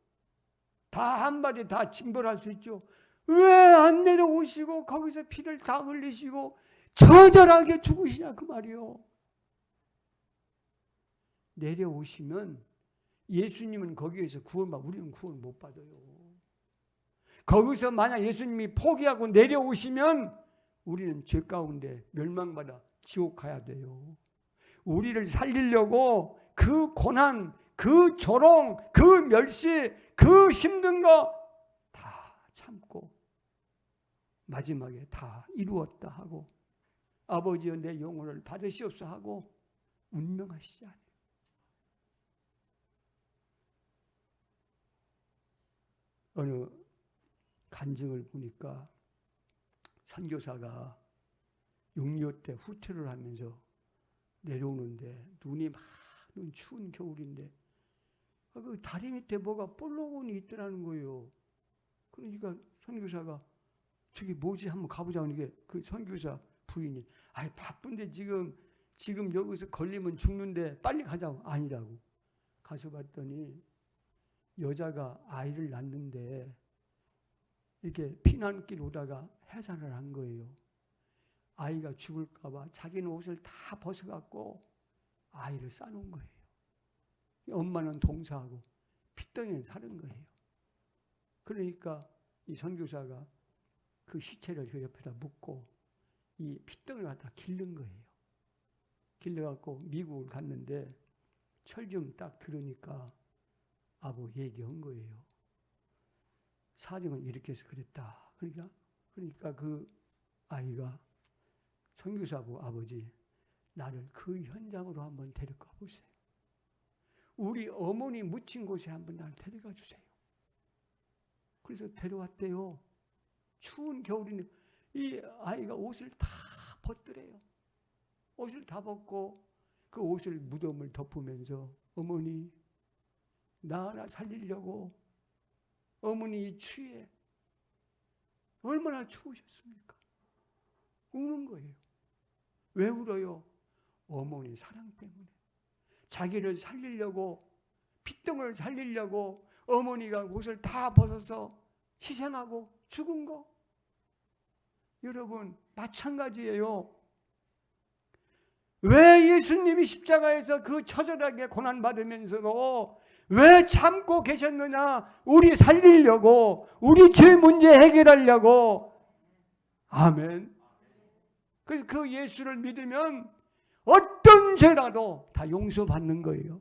다 한마디 다 징벌할 수 있죠. 왜 안 내려오시고 거기서 피를 다 흘리시고 처절하게 죽으시냐 그 말이요. 내려오시면 예수님은 거기에서 구원받고 우리는 구원 못 받아요. 거기서 만약 예수님이 포기하고 내려오시면 우리는 죄 가운데 멸망받아 지옥 가야 돼요. 우리를 살리려고 그 고난, 그 조롱, 그 멸시, 그 힘든 거 다 참고 마지막에 다 이루었다 하고 아버지여 내 영혼을 받으시옵소서 하고 운명하시지 않아요. 어느 간증을 보니까 선교사가 6.25 때 후퇴를 하면서 내려오는데 눈이 막 추운 겨울인데 그 다리 밑에 뭐가 볼록원이 있더라는 거예요. 그러니까 선교사가 저게 뭐지 한번 가보자 하니까 그 선교사 부인이 아이 바쁜데 지금 여기서 걸리면 죽는데 빨리 가자고. 아니라고. 가서 봤더니 여자가 아이를 낳는데 이렇게 피난길 오다가 해산을 한 거예요. 아이가 죽을까 봐 자기는 옷을 다 벗어갖고 아이를 싸놓은 거예요. 엄마는 동사하고 핏덩이는 사는 거예요. 그러니까 이 선교사가 그 시체를 그 옆에다 묻고 이 핏덩이를 갖다 기른 거예요. 길러갖고 미국을 갔는데 철 좀 딱 들으니까 아버 얘기한 거예요. 사정은 이렇게 해서 그랬다. 그러니까 그 아이가 선교사하고 아버지 나를 그 현장으로 한번 데려가 보세요. 우리 어머니 묻힌 곳에 한번 나를 데려가 주세요. 그래서 데려왔대요. 추운 겨울인데 이 아이가 옷을 다 벗더래요. 옷을 다 벗고 그 옷을 무덤을 덮으면서 어머니 나 하나 살리려고 어머니 추위에 얼마나 추우셨습니까? 우는 거예요. 왜 울어요? 어머니 사랑 때문에. 자기를 살리려고 핏덩을 살리려고 어머니가 옷을 다 벗어서 희생하고 죽은 거. 여러분 마찬가지예요. 왜 예수님이 십자가에서 그 처절하게 고난받으면서도 왜 참고 계셨느냐? 우리 살리려고, 우리 죄 문제 해결하려고. 아멘. 그래서 그 예수를 믿으면 어떤 죄라도 다 용서받는 거예요.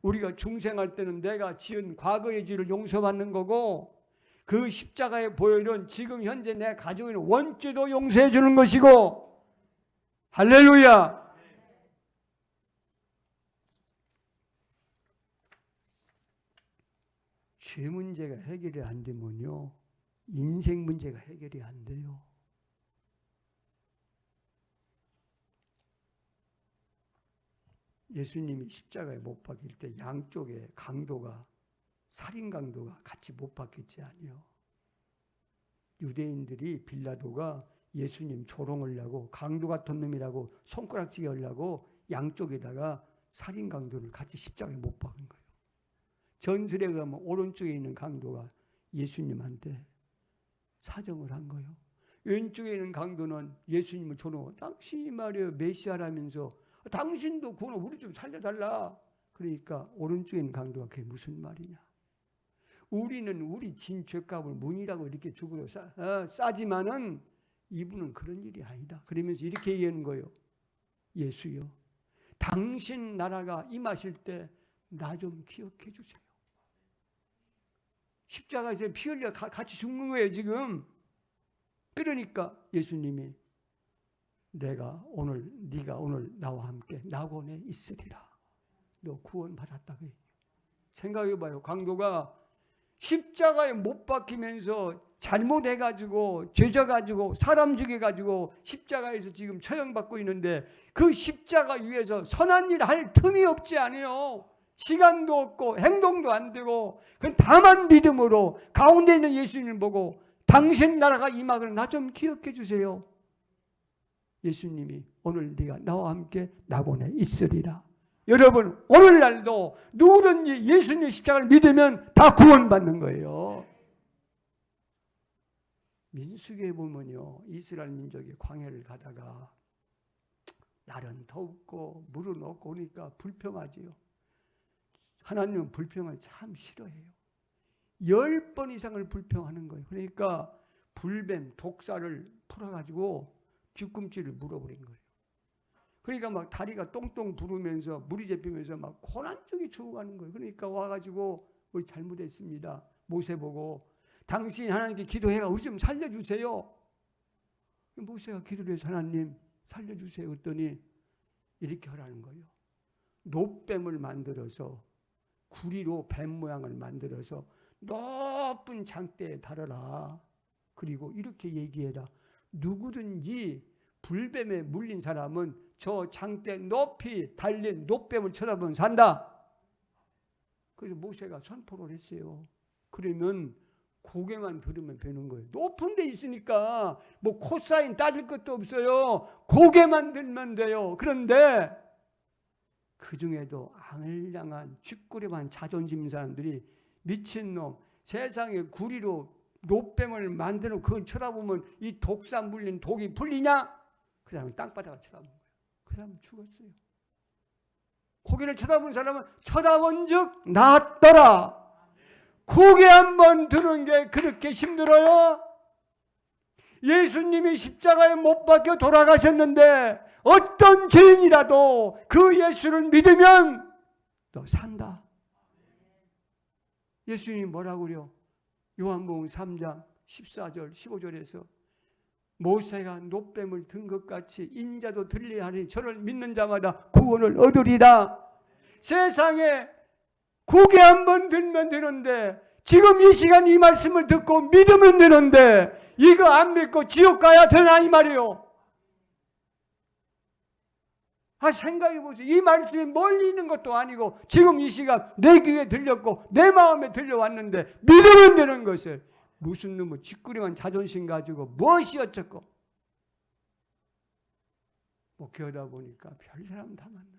우리가 중생할 때는 내가 지은 과거의 죄를 용서받는 거고 그 십자가에 보여는 지금 현재 내 가지고 있는 원죄도 용서해 주는 것이고. 할렐루야. 죄 문제가 해결이 안 되면요 인생 문제가 해결이 안 돼요. 예수님이 십자가에 못 박힐 때 양쪽에 강도가 살인 강도가 같이 못 박혔지 아니요. 유대인들이 빌라도가 예수님 조롱하려고 강도 같은 놈이라고 손가락질이 하려고 양쪽에다가 살인 강도를 같이 십자가에 못 박은 거예요. 전설에 가면 오른쪽에 있는 강도가 예수님한테 사정을 한 거예요. 왼쪽에 있는 강도는 예수님을 조롱하고 당신이 말이에요 메시아라면서 당신도 구원 우리 좀 살려달라. 그러니까 오른쪽에 있는 강도가 그게 무슨 말이냐. 우리는 우리 진 죄값을 문이라고 이렇게 죽으려 싸지만은 이분은 그런 일이 아니다. 그러면서 이렇게 얘기하는 거예요. 예수요 당신 나라가 임하실 때 나 좀 기억해 주세요. 십자가에서 피 흘려 같이 죽는 거예요 지금. 그러니까 예수님이 네가 오늘 나와 함께 낙원에 있으리라. 너 구원 받았다고 해요. 생각해봐요. 강도가 십자가에 못 박히면서 잘못해가지고 죄져가지고 사람 죽여가지고 십자가에서 지금 처형받고 있는데 그 십자가 위에서 선한 일 할 틈이 없지 않아요. 시간도 없고 행동도 안 되고 그건 다만 믿음으로 가운데 있는 예수님을 보고 당신 나라가 임하기를 나 좀 기억해 주세요. 예수님이 오늘 네가 나와 함께 낙원에 있으리라. 여러분 오늘날도 누구든지 예수님의 십자가를 믿으면 다 구원받는 거예요. 민수기에 보면요, 이스라엘 민족이 광야를 가다가 날은 덥고 물은 없고 그러니까 불평하지요. 하나님은 불평을 참 싫어해요. 10번 이상을 불평하는 거예요. 그러니까 불뱀, 독사를 풀어가지고 뒤꿈치를 물어버린 거예요. 그러니까 막 다리가 똥똥 부르면서 물이 잡히면서 막 고난적이 죽어가는 거예요. 그러니까 와가지고 우리 잘못했습니다. 모세 보고 당신 하나님께 기도해가 우리 좀 살려주세요. 모세가 기도를 해서 하나님 살려주세요 했더니 이렇게 하라는 거예요. 노뱀을 만들어서 구리로 뱀 모양을 만들어서 높은 장대에 달아라. 그리고 이렇게 얘기해라. 누구든지 불뱀에 물린 사람은 저 장대 높이 달린 노뱀을 쳐다보면 산다. 그래서 모세가 선포를 했어요. 그러면 고개만 들으면 되는 거예요. 높은 데 있으니까 뭐 코사인 따질 것도 없어요. 고개만 들면 돼요. 그런데 그 중에도 앙을량한 쥐꾸리만 자존심 사람들이 미친놈, 세상에 구리로 노뱀을 만드는 그걸 쳐다보면 이 독사 물린 독이 풀리냐? 그 사람은 땅바닥을 쳐다본 거예요. 그 사람은 죽었어요. 고개를 쳐다본 사람은 쳐다본 즉 낫더라. 고개 한번 드는 게 그렇게 힘들어요? 예수님이 십자가에 못 박혀 돌아가셨는데 어떤 죄인이라도 그 예수를 믿으면 너 산다. 예수님이 뭐라고 그래요? 요한복음 3장 14절 15절에서 모세가 노뱀을 든 것 같이 인자도 들리야 하니 저를 믿는 자마다 구원을 얻으리라. 세상에 고개 한번 들면 되는데 지금 이 시간 이 말씀을 듣고 믿으면 되는데 이거 안 믿고 지옥 가야 되나 이 말이에요. 생각해 보세요. 이 말씀이 멀리 있는 것도 아니고 지금 이 시간 내 귀에 들렸고 내 마음에 들려왔는데 믿으면 되는 것을 무슨 놈의 쥐꾸리만 자존심 가지고 무엇이 어쩌고 목회하다 보니까 별 사람 다 만나요.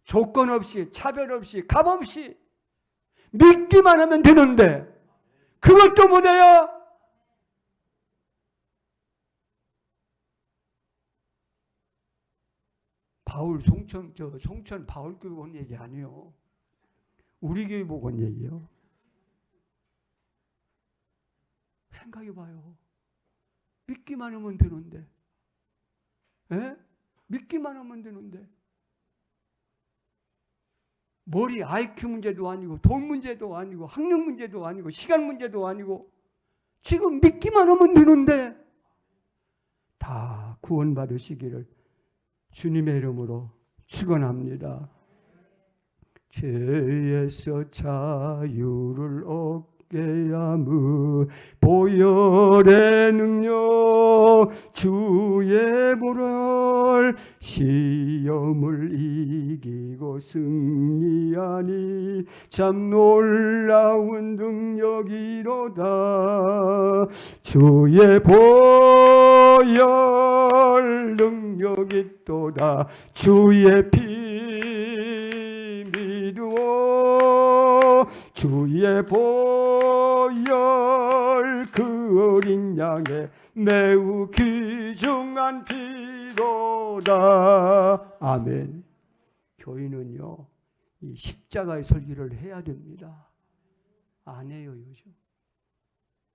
조건 없이 차별 없이 값 없이 믿기만 하면 되는데 그것도 못해요. 바울 송천 바울 교회 온 얘기 아니에요. 우리 교회 보고 온 얘기예요. 생각해 봐요. 믿기만 하면 되는데, 에? 믿기만 하면 되는데, 머리 IQ 문제도 아니고, 돈 문제도 아니고, 학력 문제도 아니고, 시간 문제도 아니고, 지금 믿기만 하면 되는데, 다 구원받으시기를 주님의 이름으로 축원합니다. 죄에서 자유를 얻게 함은 보혈의 능력 주의 보혈 시험을 이기고 승리하니 참 놀라운 능력이로다. 주의 보혈 능력이 또다. 주의 피 믿으오. 주의 보혈 그 어린 양의 매우 귀중한 피로다. 아멘. 교인은요 이 십자가의 설교를 해야 됩니다. 안 해요 요즘.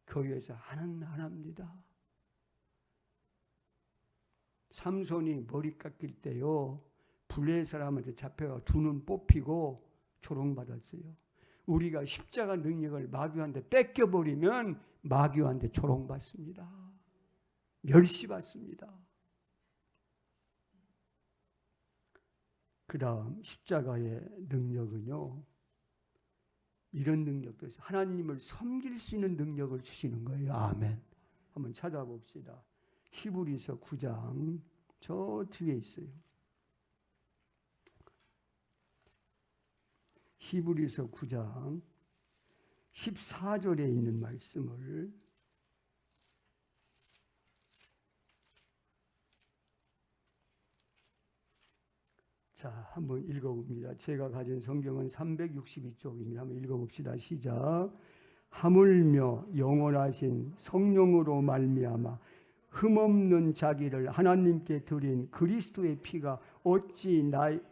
교회에서 안 합니다. 삼손이 머리 깎일 때요 불의의 사람한테 잡혀가 두 눈 뽑히고 조롱받았어요. 우리가 십자가 능력을 마귀한테 뺏겨버리면 마귀한테 조롱받습니다. 멸시받습니다. 그 다음 십자가의 능력은요 이런 능력도 있어요. 하나님을 섬길 수 있는 능력을 주시는 거예요. 아멘. 한번 찾아봅시다. 히브리서 9장 저 뒤에 있어요. 히브리서 9장 14절에 있는 말씀을 자, 한번 읽어봅니다. 제가 가진 성경은 362쪽입니다. 한번 읽어봅시다. 시작. 하물며 영원하신 성령으로 말미암아 흠없는 자기를 하나님께 드린 그리스도의 피가 어찌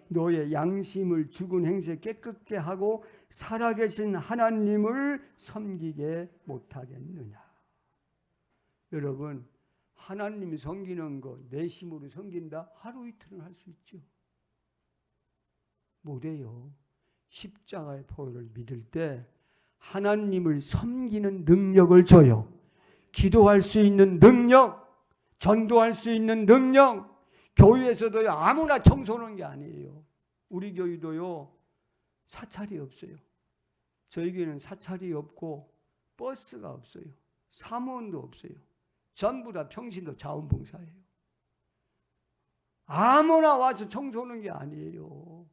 너의 양심을 죽은 행세 깨끗게 하고 살아계신 하나님을 섬기게 못하겠느냐. 여러분, 하나님이 섬기는 거 내심으로 섬긴다? 하루 이틀은 할 수 있죠. 못해요. 십자가의 보혈을 믿을 때 하나님을 섬기는 능력을 줘요. 기도할 수 있는 능력, 전도할 수 있는 능력. 교회에서도요, 아무나 청소하는 게 아니에요. 우리 교회도요, 사찰이 없어요. 저희 교회는 사찰이 없고 버스가 없어요. 사무원도 없어요. 전부 다 평신도 자원봉사예요. 아무나 와서 청소하는 게 아니에요.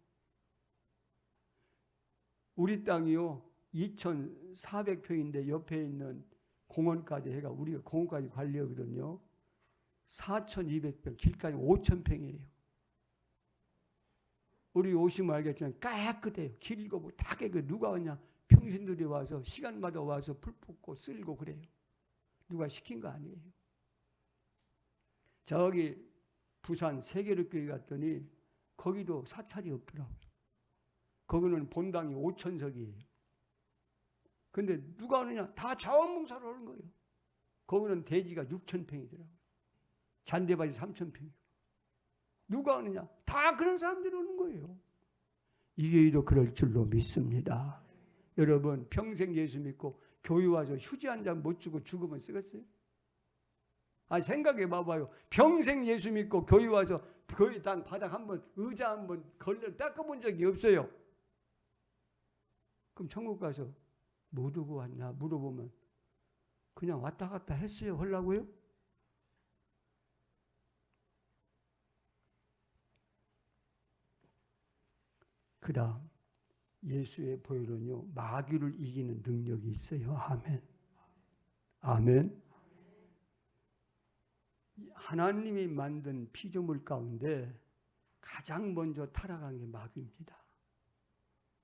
우리 땅이요, 2,400평인데 옆에 있는 공원까지 해가 우리가 공원까지 관리하거든요. 4,200평, 길까지 5,000평이에요. 우리 오시면 알겠지만 깨끗해요. 길고 뭐 다 깨끗해요. 누가 오냐? 평신들이 와서 시간마다 와서 풀 뽑고 쓸고 그래요. 누가 시킨 거 아니에요. 저기 부산 세계롭교회 갔더니 거기도 사찰이 없더라고요. 거기는 본당이 5,000석이에요. 근데 누가 오느냐? 다 자원봉사를 하는 거예요. 거기는 대지가 6,000평이더라고요. 잔디밭이 3,000평이고. 누가 오느냐? 다 그런 사람들이 오는 거예요. 이 교회도 그럴 줄로 믿습니다. 여러분, 평생 예수 믿고 교회 와서 휴지 한 잔 못 주고 죽으면 쓰겠어요? 생각해 봐봐요. 평생 예수 믿고 교회 와서 교회 단 바닥 한번 의자 한번 걸려 닦아본 적이 없어요. 그럼 천국 가서 뭐 두고 왔냐 물어보면 그냥 왔다 갔다 했어요. 하려고요? 그 다음 예수의 보혈은요, 마귀를 이기는 능력이 있어요. 아멘. 아멘. 하나님이 만든 피조물 가운데 가장 먼저 타락한 게 마귀입니다.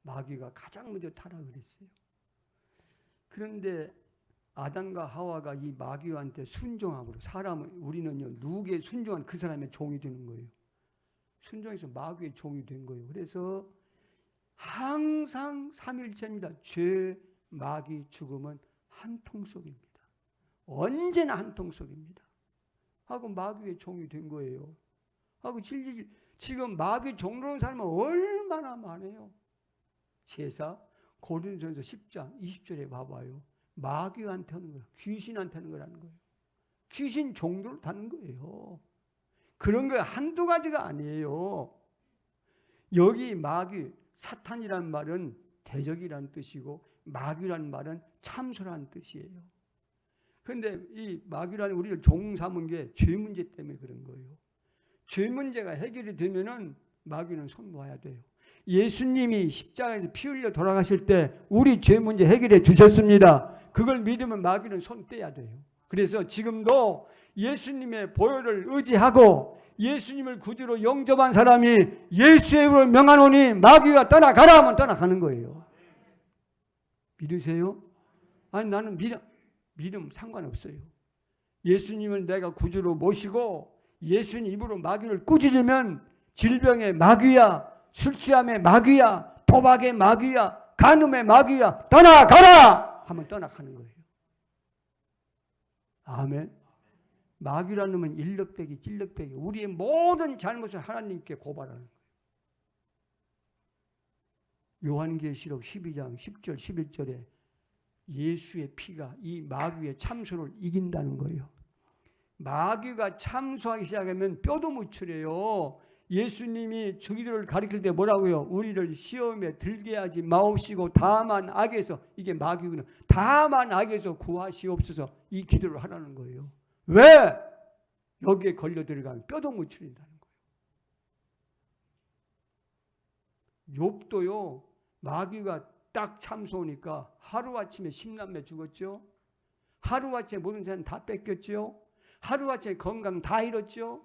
마귀가 가장 먼저 타락을 했어요. 그런데 아담과 하와가 이 마귀한테 순종함으로 사람은 우리는요, 누구에게 순종한 그 사람의 종이 되는 거예요. 순종해서 마귀의 종이 된 거예요. 그래서 항상 삼일체입니다. 죄, 마귀, 죽음은 한 통 속입니다. 언제나 한 통 속입니다. 하고 마귀의 종이 된 거예요. 하고 지금 마귀 종로는 사람은 얼마나 많아요. 제사 고린도전서 10장 20절에 봐봐요. 마귀한테 하는 거예요. 귀신한테 하는 거라는 거예요. 귀신 종도를 타는 거예요. 그런 거 한두 가지가 아니에요. 여기 마귀, 사탄이란 말은 대적이라는 뜻이고 마귀라는 말은 참소라는 뜻이에요. 그런데 이 마귀라는 우리를 종 삼은 게 죄 문제 때문에 그런 거예요. 죄 문제가 해결이 되면은 마귀는 손 놓아야 돼요. 예수님이 십자가에서 피 흘려 돌아가실 때 우리 죄 문제 해결해 주셨습니다. 그걸 믿으면 마귀는 손 떼야 돼요. 그래서 지금도 예수님의 보혈을 의지하고 예수님을 구주로 영접한 사람이 예수의 이름으로 명하노니 마귀가 떠나가라 하면 떠나가는 거예요. 믿으세요? 아니 나는 믿음 상관없어요. 예수님을 내가 구주로 모시고 예수님 입으로 마귀를 꾸짖으면 질병의 마귀야, 술 취함의 마귀야, 도박의 마귀야, 간음의 마귀야, 떠나가라 하면 떠나가는 거예요. 아멘. 마귀라는 놈은 일럭배기, 찔럭배기, 우리의 모든 잘못을 하나님께 고발하는 거예요. 요한계시록 12장 10절 11절에 예수의 피가 이 마귀의 참소를 이긴다는 거예요. 마귀가 참소하기 시작하면 뼈도 무출해요. 예수님이 주기도를 가르칠 때 뭐라고요? 우리를 시험에 들게 하지 마옵시고 다만 악에서, 이게 마귀구나, 다만 악에서 구하시옵소서, 이 기도를 하라는 거예요. 왜? 여기에 걸려 들어가면 뼈도 무출린다는 거예요. 욥도요, 마귀가 딱 참소오니까 하루아침에 10남매 죽었죠. 하루아침에 모든 재산 다 뺏겼죠. 하루아침에 건강 다 잃었죠.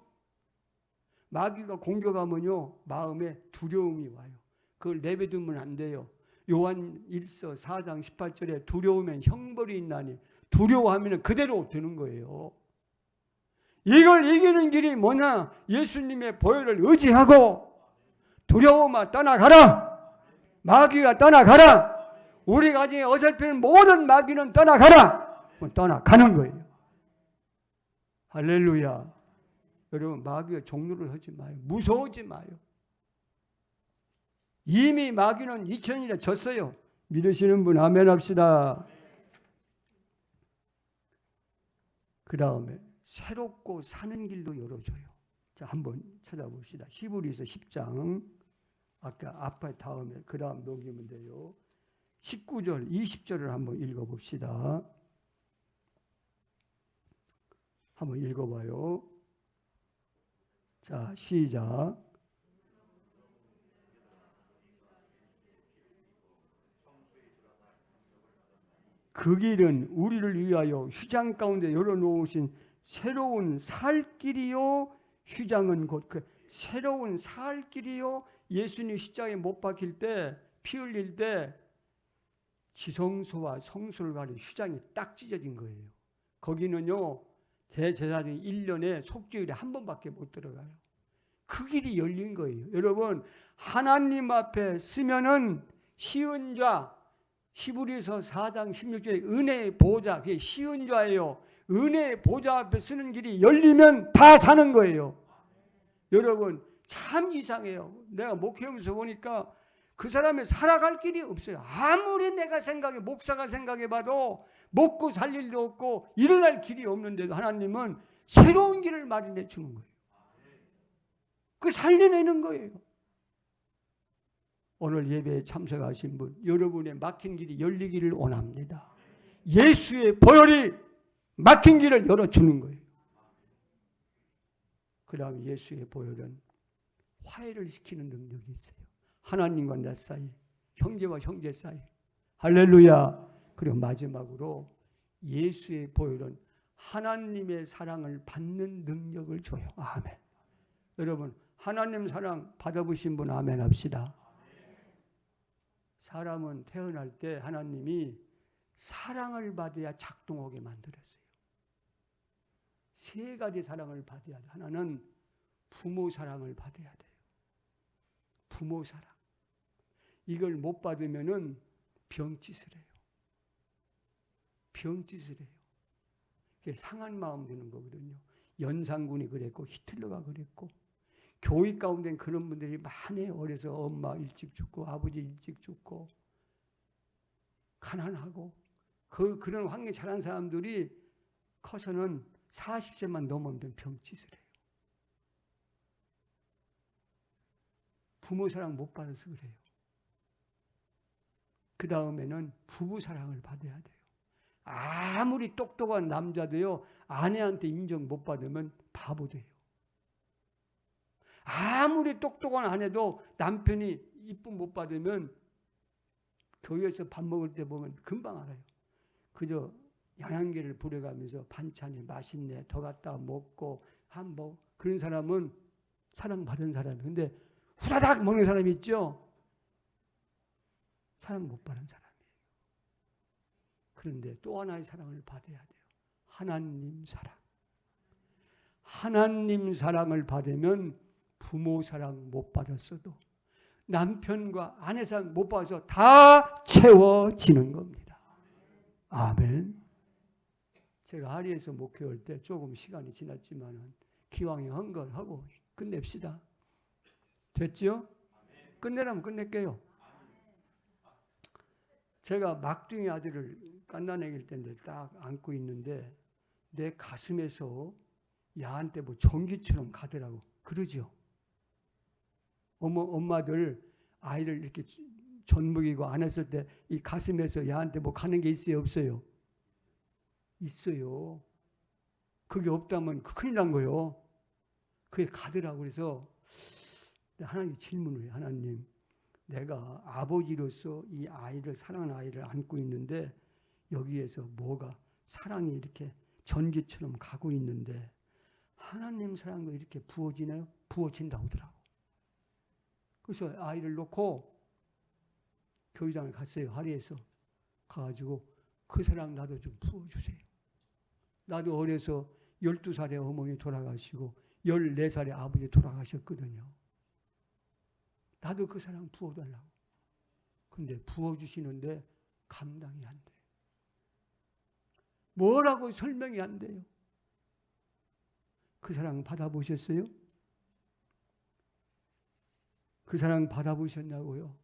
마귀가 공격하면요 마음에 두려움이 와요. 그걸 내버두면 안 돼요. 요한 1서 4장 18절에 두려우면 형벌이 있나니, 두려워하면 그대로 되는 거예요. 이걸 이기는 길이 뭐냐? 예수님의 보혈을 의지하고 두려움아 떠나가라. 마귀가 떠나가라. 우리 가정에 어설피는 모든 마귀는 떠나가라. 떠나가는 거예요. 할렐루야. 여러분 마귀가 종노를 하지 마요. 무서워하지 마요. 이미 마귀는 2000년에 졌어요. 믿으시는 분 아멘 합시다. 그 다음에 새롭고 사는 길도 열어줘요. 자, 한번 찾아봅시다. 히브리서 10장 아까 앞에 다음에 그 다음 넘기면 돼요. 19절 20절을 한번 읽어봅시다. 한번 읽어봐요. 자, 시작. 그 길은 우리를 위하여 휘장 가운데 열어놓으신 새로운 살 길이요. 휘장은 곧 그 새로운 살 길이요. 예수님 십자가에 못 박힐 때, 피 흘릴 때 지성소와 성소를 가린 휘장이 딱 찢어진 거예요. 거기는요 대제사장이 1년에 속죄일에 한 번밖에 못 들어가요. 그 길이 열린 거예요. 여러분 하나님 앞에 쓰면은 쉬운 자, 히브리서 4장 16절에 은혜의 보좌, 그게 쉬운 자예요. 은혜의 보좌 앞에 쓰는 길이 열리면 다 사는 거예요. 여러분 참 이상해요. 내가 목회하면서 보니까 그 사람의 살아갈 길이 없어요. 아무리 내가 생각해, 목사가 생각해봐도 먹고 살 일도 없고 일어날 길이 없는데도 하나님은 새로운 길을 마련해 주는 거예요. 그 살려내는 거예요. 오늘 예배에 참석하신 분, 여러분의 막힌 길이 열리기를 원합니다. 예수의 보혈이 막힌 길을 열어주는 거예요. 그 다음 예수의 보혈은 화해를 시키는 능력이 있어요. 하나님과 나 사이, 형제와 형제 사이. 할렐루야. 그리고 마지막으로 예수의 보혈은 하나님의 사랑을 받는 능력을 줘요. 아멘. 여러분 하나님 사랑 받아보신 분 아멘 합시다. 사람은 태어날 때 하나님이 사랑을 받아야 작동하게 만들었어요. 세 가지 사랑을 받아야 돼요. 하나는 부모 사랑을 받아야 돼요. 부모 사랑. 이걸 못 받으면은 병짓을 해요. 병짓을 해요. 그게 상한 마음 드는 거거든요. 연산군이 그랬고 히틀러가 그랬고 교회 가운데는 그런 분들이 많아요. 어려서 엄마 일찍 죽고 아버지 일찍 죽고 가난하고 그런 환경에 자란 사람들이 커서는 40세만 넘으면 병짓을 해요. 부모 사랑 못 받아서 그래요. 그 다음에는 부부 사랑을 받아야 돼요. 아무리 똑똑한 남자도요 아내한테 인정 못 받으면 바보 돼요. 아무리 똑똑한 아내도 남편이 이쁨 못 받으면 교회에서 밥 먹을 때 보면 금방 알아요. 그저 양양개를 부려가면서 반찬이 맛있네 더 갖다 먹고 한번 그런 사람은 사랑받은 사람이에요. 근데 후다닥 먹는 사람이 있죠. 사랑 못 받은 사람이에요. 그런데 또 하나의 사랑을 받아야 돼요. 하나님 사랑. 하나님 사랑을 받으면 부모 사랑 못 받았어도 남편과 아내 사랑 못 받아서 다 채워지는 겁니다. 아멘. 제가 하리에서 목회할 때 조금 시간이 지났지만 기왕에 한 걸 하고 끝냅시다. 됐죠? 끝내라면 끝낼게요. 제가 막둥이 아들을 깐나내길 때인데 딱 안고 있는데 내 가슴에서 야한테 뭐 전기처럼 가더라고. 그러죠? 엄마들 아이를 이렇게 젖먹이고 안 했을 때 이 가슴에서 야한테 뭐 가는 게 있어요? 없어요? 있어요. 그게 없다면 큰일 난 거예요. 그게 가더라고. 그래서 하나님 질문을 해요. 하나님, 내가 아버지로서 이 아이를, 사랑하는 아이를 안고 있는데 여기에서 뭐가 사랑이 이렇게 전기처럼 가고 있는데 하나님 사랑도 이렇게 부어지나요? 부어진다고 하더라고. 그래서 아이를 놓고 교회당을 갔어요. 하리에서 가가지고 그 사랑 나도 좀 부어주세요. 나도 어려서 12살에 어머니 돌아가시고 14살에 아버지 돌아가셨거든요. 나도 그 사랑 부어달라고. 근데 부어주시는데 감당이 안 돼요. 뭐라고 설명이 안 돼요. 그 사랑 받아보셨어요? 그 사랑 받아보셨냐고요?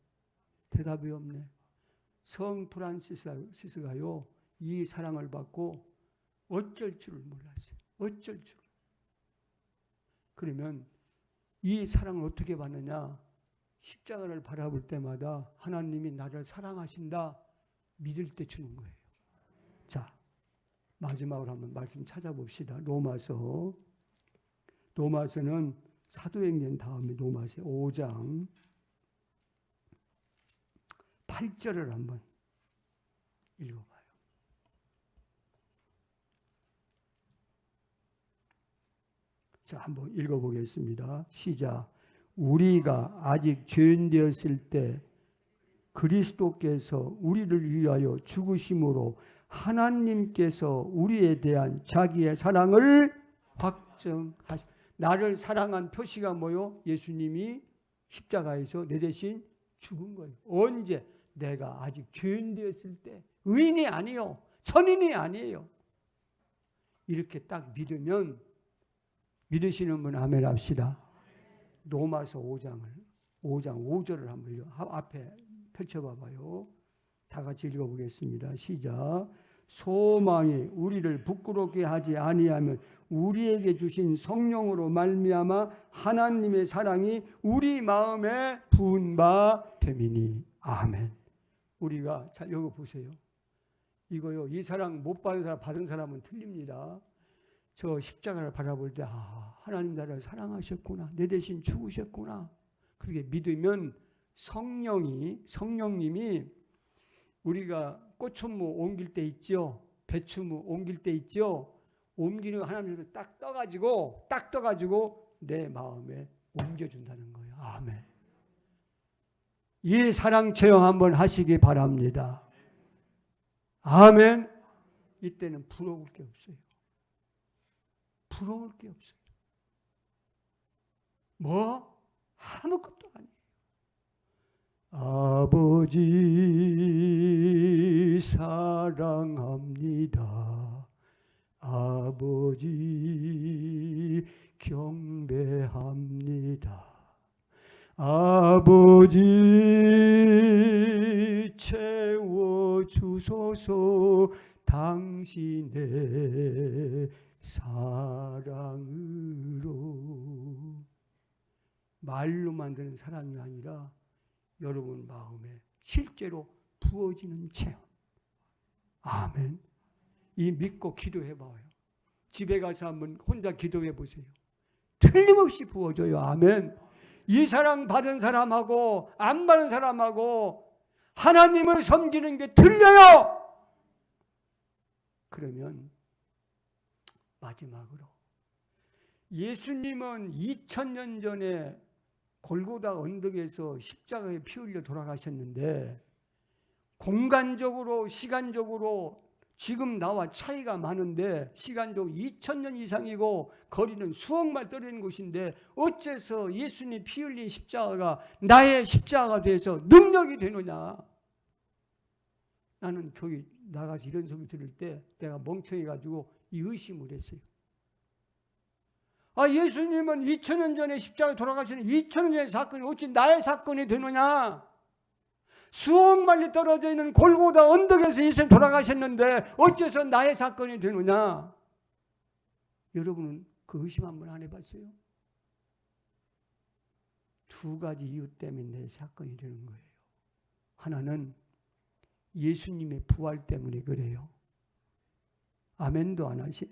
대답이 없네. 성 프란시스가요, 이 사랑을 받고 어쩔 줄을 몰랐어요. 어쩔 줄. 그러면 이 사랑을 어떻게 받느냐? 십자가를 바라볼 때마다 하나님이 나를 사랑하신다 믿을 때 주는 거예요. 자, 마지막으로 한번 말씀 찾아봅시다. 로마서는 사도행전 다음에 로마서 5장 8절을 한번 읽어봐요. 자, 한번 읽어보겠습니다. 시작. 우리가 아직 죄인 되었을 때 그리스도께서 우리를 위하여 죽으심으로 하나님께서 우리에 대한 자기의 사랑을 확증하시. 나를 사랑한 표시가 뭐요? 예수님이 십자가에서 내 대신 죽은 거예요. 언제? 내가 아직 죄인 되었을 때. 의인이 아니요, 선인이 아니에요. 이렇게 딱 믿으면, 믿으시는 분 아멘 합시다. 로마서 5장 5절을 한번 앞에 펼쳐봐봐요. 다 같이 읽어보겠습니다. 시작. 소망이 우리를 부끄럽게 하지 아니하면 우리에게 주신 성령으로 말미암아 하나님의 사랑이 우리 마음에 부은 바 됨이니. 아멘. 우리가 자 여기 보세요. 이거요, 이 사랑 못 받은 사람, 받은 사람은 틀립니다. 저 십자가를 바라볼 때 하나님 나를 사랑하셨구나, 내 대신 죽으셨구나, 그렇게 믿으면 성령님이 우리가 꽃천무 옮길 때 있죠, 배추무 옮길 때 있죠, 옮기는 하나님을 딱 떠가지고 내 마음에 옮겨준다는 거예요. 아멘. 이 사랑 체험 한번 하시기 바랍니다. 아멘. 이때는 부러울 게 없어요. 부러울 게 없어요. 뭐? 아무것도 아니에요. 아버지 사랑합니다. 아버지 경배합니다. 아버지 채워주소서 당신의 사랑으로. 말로만 드는 사랑이 아니라 여러분 마음에 실제로 부어지는 체험. 아멘. 이 믿고 기도해 봐요. 집에 가서 한번 혼자 기도해 보세요. 틀림없이 부어져요. 아멘. 이 사랑 받은 사람하고 안 받은 사람하고 하나님을 섬기는 게 틀려요. 그러면 마지막으로 예수님은 2000년 전에 골고다 언덕에서 십자가에 피 흘려 돌아가셨는데 공간적으로 시간적으로 지금 나와 차이가 많은데 시간적으로 2000년 이상이고 거리는 수억 마일 떨어진 곳인데 어째서 예수님 피 흘린 십자가가 나의 십자가가 돼서 능력이 되느냐. 나는 교회 나가서 이런 소리 들을 때 내가 멍청해가지고 이 의심을 했어요. 예수님은 2000년 전에 십자가에 돌아가시는 2000년 전의 사건이 어찌 나의 사건이 되느냐. 수억 마일리 떨어져 있는 골고다 언덕에서 예수님 돌아가셨는데 어째서 나의 사건이 되느냐. 여러분은 그 의심 한번 안 해봤어요? 두 가지 이유 때문에 내 사건이 되는 거예요. 하나는 예수님의 부활 때문에 그래요. 아멘도 안 하시네.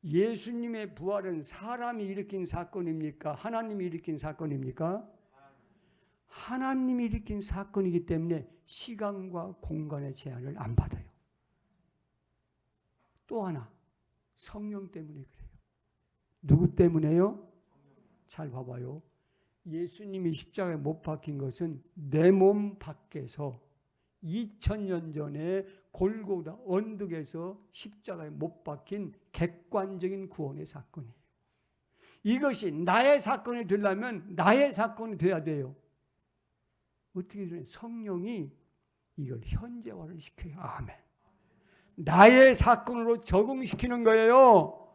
예수님의 부활은 사람이 일으킨 사건입니까? 하나님이 일으킨 사건입니까? 하나님이 일으킨 사건이기 때문에 시간과 공간의 제한을 안 받아요. 또 하나, 성령 때문에 그래요. 누구 때문에요? 잘 봐봐요. 예수님이 십자가에 못 박힌 것은 내 몸 밖에서 2000년 전에 골고다 언덕에서 십자가에 못 박힌 객관적인 구원의 사건이에요. 이것이 나의 사건이 되려면 나의 사건이 돼야 돼요. 어떻게 되냐? 성령이 이걸 현재화를 시켜요. 아멘. 나의 사건으로 적응시키는 거예요.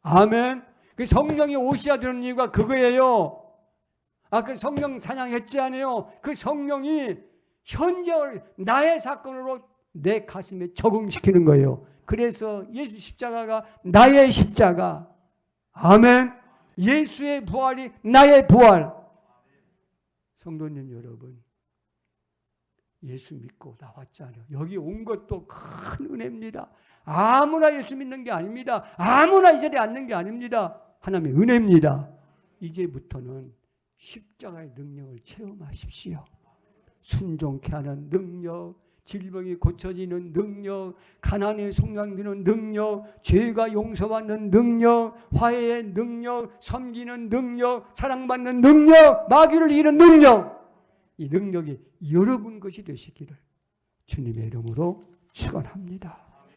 아멘. 그 성령이 오셔야 되는 이유가 그거예요. 그 성령 찬양했지 않아요? 그 성령이 현재를 나의 사건으로 내 가슴에 적응시키는 거예요. 그래서 예수 십자가가 나의 십자가. 아멘. 예수의 부활이 나의 부활. 성도님 여러분, 예수 믿고 나왔잖아요. 여기 온 것도 큰 은혜입니다. 아무나 예수 믿는 게 아닙니다. 아무나 이 자리에 앉는 게 아닙니다. 하나님의 은혜입니다. 이제부터는 십자가의 능력을 체험하십시오. 순종케 하는 능력, 질병이 고쳐지는 능력, 가난이 속량되는 능력, 죄가 용서받는 능력, 화해의 능력, 섬기는 능력, 사랑받는 능력, 마귀를 이기는 능력. 이 능력이 여러분 것이 되시기를 주님의 이름으로 축원합니다.